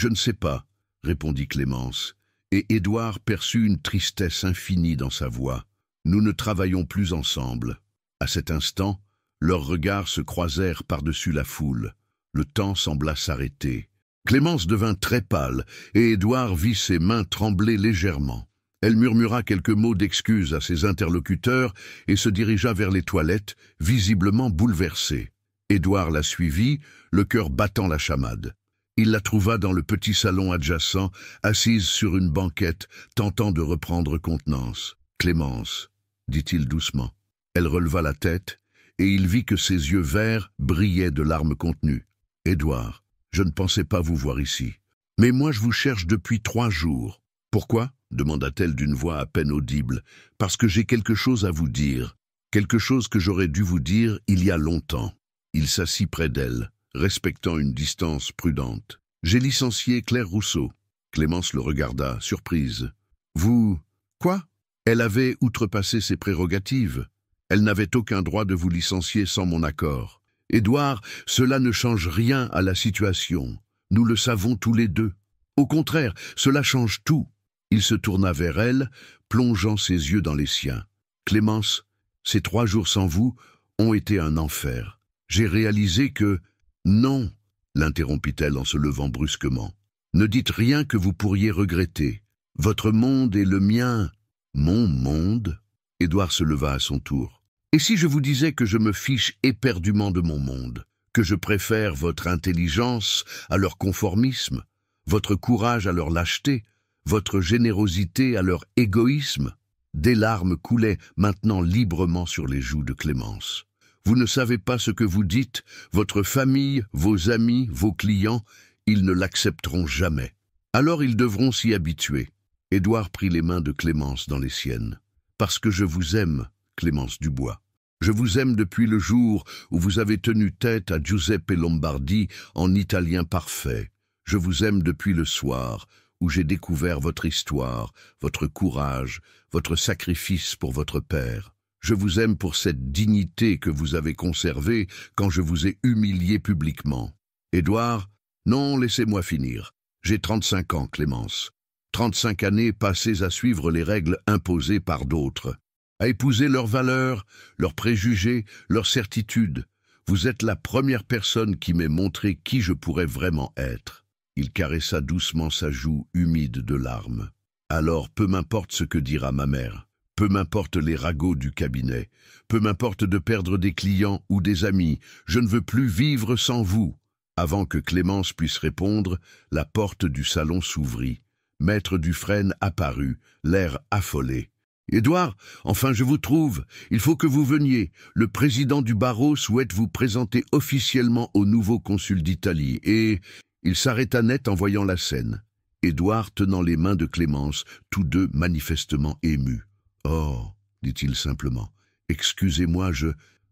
ne sais pas, répondit Clémence, et Édouard perçut une tristesse infinie dans sa voix. Nous ne travaillons plus ensemble. À cet instant, leurs regards se croisèrent par-dessus la foule. Le temps sembla s'arrêter. Clémence devint très pâle, et Édouard vit ses mains trembler légèrement. Elle murmura quelques mots d'excuse à ses interlocuteurs et se dirigea vers les toilettes, visiblement bouleversée. Édouard la suivit, le cœur battant la chamade. Il la trouva dans le petit salon adjacent, assise sur une banquette, tentant de reprendre contenance. « Clémence, » dit-il doucement. Elle releva la tête, et il vit que ses yeux verts brillaient de larmes contenues. « Édouard, je ne pensais pas vous voir ici. Mais moi je vous cherche depuis 3 jours. Pourquoi ? Demanda-t-elle d'une voix à peine audible. Parce que j'ai quelque chose à vous dire. Quelque chose que j'aurais dû vous dire il y a longtemps. Il s'assit près d'elle, respectant une distance prudente. J'ai licencié Claire Rousseau. Clémence le regarda, surprise. Vous... Quoi ? Elle avait outrepassé ses prérogatives. Elle n'avait aucun droit de vous licencier sans mon accord. Édouard, cela ne change rien à la situation. Nous le savons tous les deux. Au contraire, cela change tout. Il se tourna vers elle, plongeant ses yeux dans les siens. Clémence, ces 3 jours sans vous ont été un enfer. J'ai réalisé que... Non, l'interrompit-elle en se levant brusquement. Ne dites rien que vous pourriez regretter. Votre monde est le mien. Mon monde ? Édouard se leva à son tour. Et si je vous disais que je me fiche éperdument de mon monde, que je préfère votre intelligence à leur conformisme, votre courage à leur lâcheté, votre générosité à leur égoïsme? Des larmes coulaient maintenant librement sur les joues de Clémence. Vous ne savez pas ce que vous dites, votre famille, vos amis, vos clients, ils ne l'accepteront jamais. Alors ils devront s'y habituer. Édouard prit les mains de Clémence dans les siennes. Parce que je vous aime, Clémence Dubois. Je vous aime depuis le jour où vous avez tenu tête à Giuseppe Lombardi en italien parfait. Je vous aime depuis le soir où j'ai découvert votre histoire, votre courage, votre sacrifice pour votre père. Je vous aime pour cette dignité que vous avez conservée quand je vous ai humilié publiquement. Édouard, non, laissez-moi finir. J'ai 35 ans, Clémence. 35 années passées à suivre les règles imposées par d'autres. à épouser leurs valeurs, leurs préjugés, leurs certitudes. Vous êtes la première personne qui m'ait montré qui je pourrais vraiment être. Il caressa doucement sa joue humide de larmes. Alors, peu m'importe ce que dira ma mère. Peu m'importe les ragots du cabinet. Peu m'importe de perdre des clients ou des amis. Je ne veux plus vivre sans vous. Avant que Clémence puisse répondre, la porte du salon s'ouvrit. Maître Dufresne apparut, l'air affolé. « Édouard, enfin je vous trouve. Il faut que vous veniez. Le président du barreau souhaite vous présenter officiellement au nouveau consul d'Italie. » Et il s'arrêta net en voyant la scène. Édouard tenant les mains de Clémence, tous deux manifestement émus. « Oh, dit-il simplement, excusez-moi, je... »«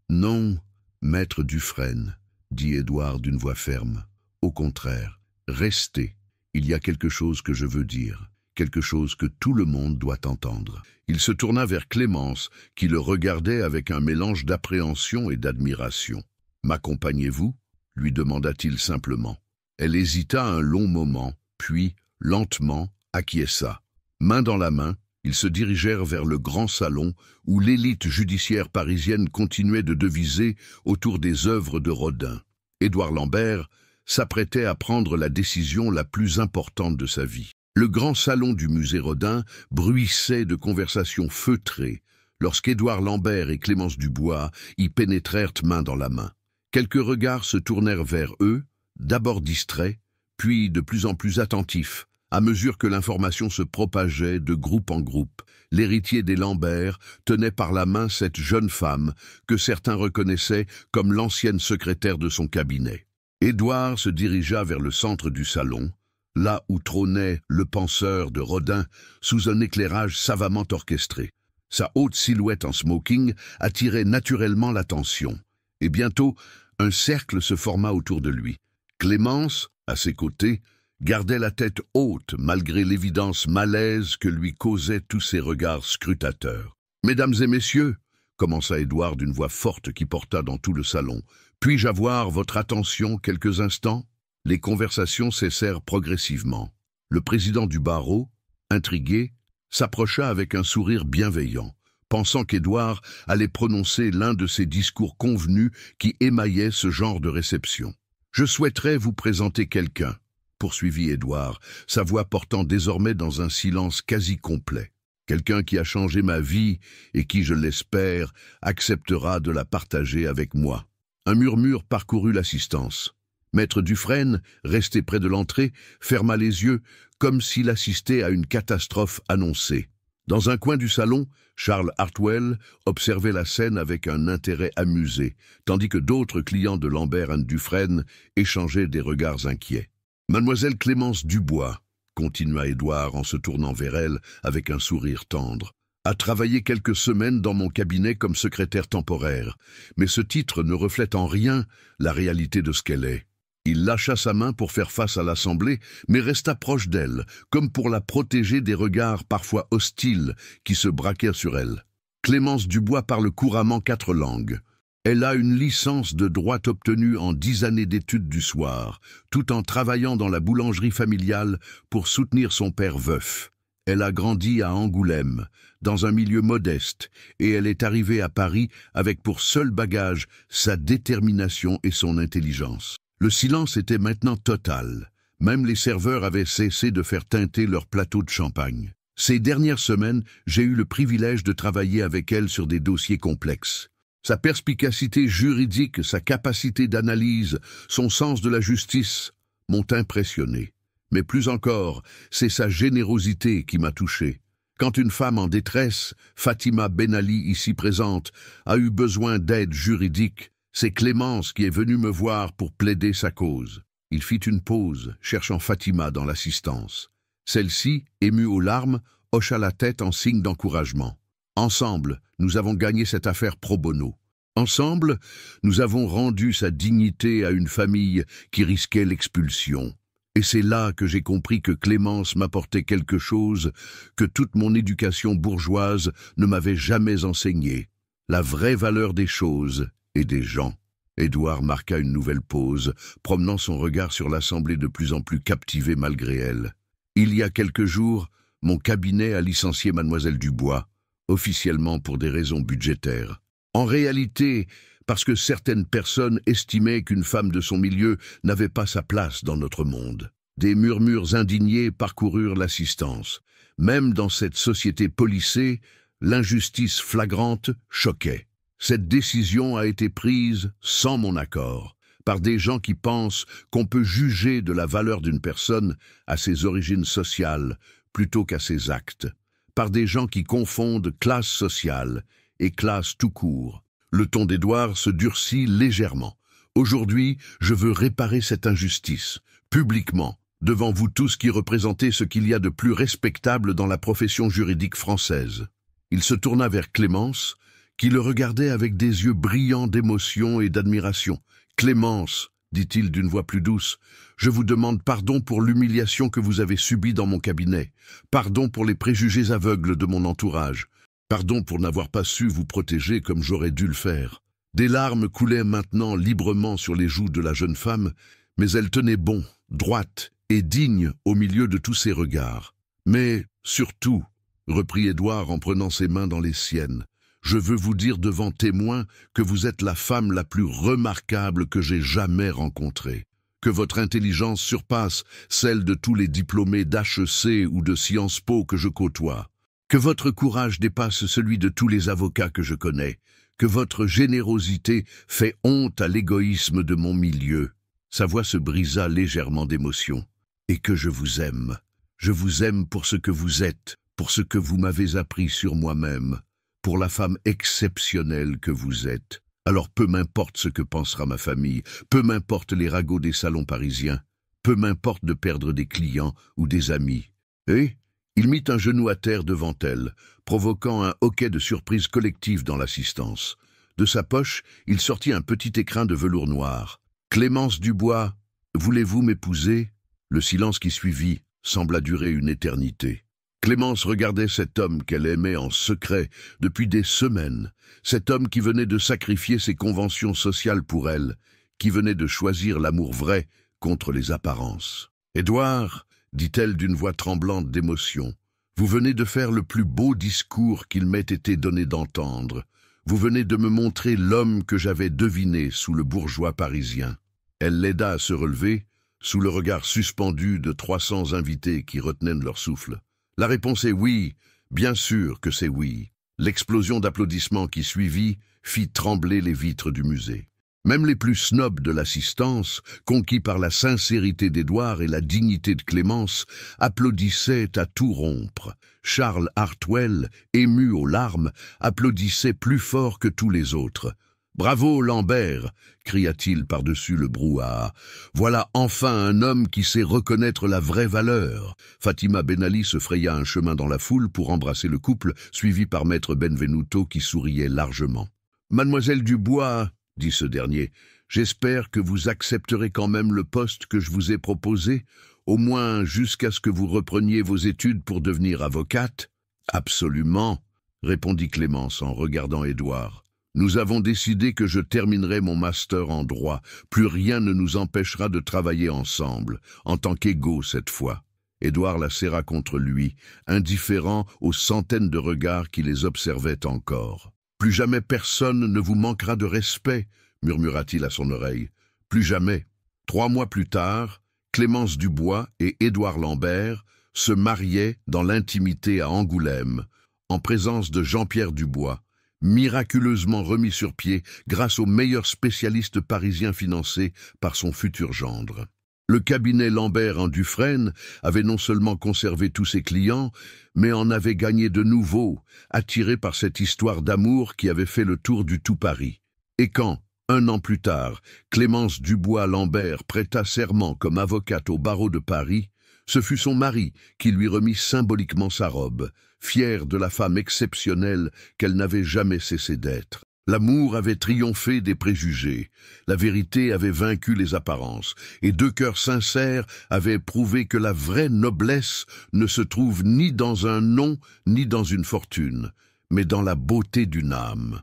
Non, maître Dufresne, dit Édouard d'une voix ferme. Au contraire, restez. Il y a quelque chose que je veux dire, quelque chose que tout le monde doit entendre. » Il se tourna vers Clémence, qui le regardait avec un mélange d'appréhension et d'admiration. « M'accompagnez-vous » lui demanda-t-il simplement. Elle hésita un long moment, puis, lentement, acquiesça. Main dans la main, ils se dirigèrent vers le grand salon où l'élite judiciaire parisienne continuait de deviser autour des œuvres de Rodin. Édouard Lambert s'apprêtait à prendre la décision la plus importante de sa vie. Le grand salon du musée Rodin bruissait de conversations feutrées lorsqu'Édouard Lambert et Clémence Dubois y pénétrèrent main dans la main. Quelques regards se tournèrent vers eux, d'abord distraits, puis de plus en plus attentifs. À mesure que l'information se propageait de groupe en groupe, l'héritier des Lambert tenait par la main cette jeune femme que certains reconnaissaient comme l'ancienne secrétaire de son cabinet. Édouard se dirigea vers le centre du salon, là où trônait le penseur de Rodin sous un éclairage savamment orchestré. Sa haute silhouette en smoking attirait naturellement l'attention, et bientôt un cercle se forma autour de lui. Clémence, à ses côtés, gardait la tête haute malgré l'évidence malaise que lui causaient tous ces regards scrutateurs. « Mesdames et messieurs, » commença Édouard d'une voix forte qui porta dans tout le salon, « puis-je avoir votre attention quelques instants ?» Les conversations cessèrent progressivement. Le président du barreau, intrigué, s'approcha avec un sourire bienveillant, pensant qu'Édouard allait prononcer l'un de ces discours convenus qui émaillaient ce genre de réception. « Je souhaiterais vous présenter quelqu'un, » poursuivit Édouard, sa voix portant désormais dans un silence quasi complet. « Quelqu'un qui a changé ma vie et qui, je l'espère, acceptera de la partager avec moi. » Un murmure parcourut l'assistance. Maître Dufresne, resté près de l'entrée, ferma les yeux comme s'il assistait à une catastrophe annoncée. Dans un coin du salon, Charles Hartwell observait la scène avec un intérêt amusé, tandis que d'autres clients de Lambert & Dufresne échangeaient des regards inquiets. « Mademoiselle Clémence Dubois, » continua Édouard en se tournant vers elle avec un sourire tendre, « a travaillé quelques semaines dans mon cabinet comme secrétaire temporaire, mais ce titre ne reflète en rien la réalité de ce qu'elle est. » Il lâcha sa main pour faire face à l'assemblée, mais resta proche d'elle, comme pour la protéger des regards parfois hostiles qui se braquèrent sur elle. Clémence Dubois parle couramment 4 langues. Elle a une licence de droit obtenue en 10 années d'études du soir, tout en travaillant dans la boulangerie familiale pour soutenir son père veuf. Elle a grandi à Angoulême, dans un milieu modeste, et elle est arrivée à Paris avec pour seul bagage sa détermination et son intelligence. Le silence était maintenant total. Même les serveurs avaient cessé de faire teinter leur plateau de champagne. Ces dernières semaines, j'ai eu le privilège de travailler avec elle sur des dossiers complexes. Sa perspicacité juridique, sa capacité d'analyse, son sens de la justice m'ont impressionné. Mais plus encore, c'est sa générosité qui m'a touché. Quand une femme en détresse, Fatima Ben Ali ici présente, a eu besoin d'aide juridique, c'est Clémence qui est venue me voir pour plaider sa cause. Il fit une pause, cherchant Fatima dans l'assistance. Celle-ci, émue aux larmes, hocha la tête en signe d'encouragement. Ensemble, nous avons gagné cette affaire pro bono. Ensemble, nous avons rendu sa dignité à une famille qui risquait l'expulsion. Et c'est là que j'ai compris que Clémence m'apportait quelque chose que toute mon éducation bourgeoise ne m'avait jamais enseigné. La vraie valeur des choses et des gens. Édouard marqua une nouvelle pause, promenant son regard sur l'assemblée de plus en plus captivée malgré elle. Il y a quelques jours, mon cabinet a licencié mademoiselle Dubois. officiellement pour des raisons budgétaires. En réalité, parce que certaines personnes estimaient qu'une femme de son milieu n'avait pas sa place dans notre monde. Des murmures indignés parcoururent l'assistance. Même dans cette société policée, l'injustice flagrante choquait. Cette décision a été prise sans mon accord, par des gens qui pensent qu'on peut juger de la valeur d'une personne à ses origines sociales plutôt qu'à ses actes, par des gens qui confondent classe sociale et classe tout court. Le ton d'Édouard se durcit légèrement. Aujourd'hui, je veux réparer cette injustice, publiquement, devant vous tous qui représentez ce qu'il y a de plus respectable dans la profession juridique française. Il se tourna vers Clémence, qui le regardait avec des yeux brillants d'émotion et d'admiration. « Clémence, dit-il d'une voix plus douce, je vous demande pardon pour l'humiliation que vous avez subie dans mon cabinet, pardon pour les préjugés aveugles de mon entourage, pardon pour n'avoir pas su vous protéger comme j'aurais dû le faire. » Des larmes coulaient maintenant librement sur les joues de la jeune femme, mais elle tenait bon, droite et digne au milieu de tous ces regards. « Mais, surtout, reprit Édouard en prenant ses mains dans les siennes, je veux vous dire devant témoins que vous êtes la femme la plus remarquable que j'ai jamais rencontrée, que votre intelligence surpasse celle de tous les diplômés d'HEC ou de Sciences Po que je côtoie, que votre courage dépasse celui de tous les avocats que je connais, que votre générosité fait honte à l'égoïsme de mon milieu. » Sa voix se brisa légèrement d'émotion. « Et que je vous aime. Je vous aime pour ce que vous êtes, pour ce que vous m'avez appris sur moi-même, pour la femme exceptionnelle que vous êtes. Alors peu m'importe ce que pensera ma famille, peu m'importe les ragots des salons parisiens, peu m'importe de perdre des clients ou des amis. » Et il mit un genou à terre devant elle, provoquant un hoquet de surprise collective dans l'assistance. De sa poche, il sortit un petit écrin de velours noir. « Clémence Dubois, voulez-vous m'épouser ?» Le silence qui suivit sembla durer une éternité. Clémence regardait cet homme qu'elle aimait en secret depuis des semaines, cet homme qui venait de sacrifier ses conventions sociales pour elle, qui venait de choisir l'amour vrai contre les apparences. « Édouard, dit-elle d'une voix tremblante d'émotion, vous venez de faire le plus beau discours qu'il m'ait été donné d'entendre. Vous venez de me montrer l'homme que j'avais deviné sous le bourgeois parisien. » Elle l'aida à se relever, sous le regard suspendu de 300 invités qui retenaient leur souffle. La réponse est oui, bien sûr que c'est oui. L'explosion d'applaudissements qui suivit fit trembler les vitres du musée. Même les plus snobs de l'assistance, conquis par la sincérité d'Édouard et la dignité de Clémence, applaudissaient à tout rompre. Charles Hartwell, ému aux larmes, applaudissait plus fort que tous les autres. « Bravo, Lambert !» cria-t-il par-dessus le brouhaha. « Voilà enfin un homme qui sait reconnaître la vraie valeur. » Fatima Ben Ali se fraya un chemin dans la foule pour embrasser le couple, suivi par Maître Benvenuto qui souriait largement. « Mademoiselle Dubois, dit ce dernier, j'espère que vous accepterez quand même le poste que je vous ai proposé, au moins jusqu'à ce que vous repreniez vos études pour devenir avocate. »« Absolument, répondit Clémence en regardant Édouard. Nous avons décidé que je terminerai mon master en droit. Plus rien ne nous empêchera de travailler ensemble, en tant qu'égaux cette fois. » Édouard la serra contre lui, indifférent aux centaines de regards qui les observaient encore. « Plus jamais personne ne vous manquera de respect, » murmura-t-il à son oreille. « Plus jamais. » 3 mois plus tard, Clémence Dubois et Édouard Lambert se mariaient dans l'intimité à Angoulême, en présence de Jean-Pierre Dubois, miraculeusement remis sur pied grâce au meilleur spécialiste parisien financé par son futur gendre. Le cabinet Lambert en Dufresne avait non seulement conservé tous ses clients, mais en avait gagné de nouveaux, attirés par cette histoire d'amour qui avait fait le tour du tout Paris. Et quand, 1 an plus tard, Clémence Dubois-Lambert prêta serment comme avocate au barreau de Paris, ce fut son mari qui lui remit symboliquement sa robe, fière de la femme exceptionnelle qu'elle n'avait jamais cessé d'être. L'amour avait triomphé des préjugés, la vérité avait vaincu les apparences, et 2 cœurs sincères avaient prouvé que la vraie noblesse ne se trouve ni dans un nom ni dans une fortune, mais dans la beauté d'une âme.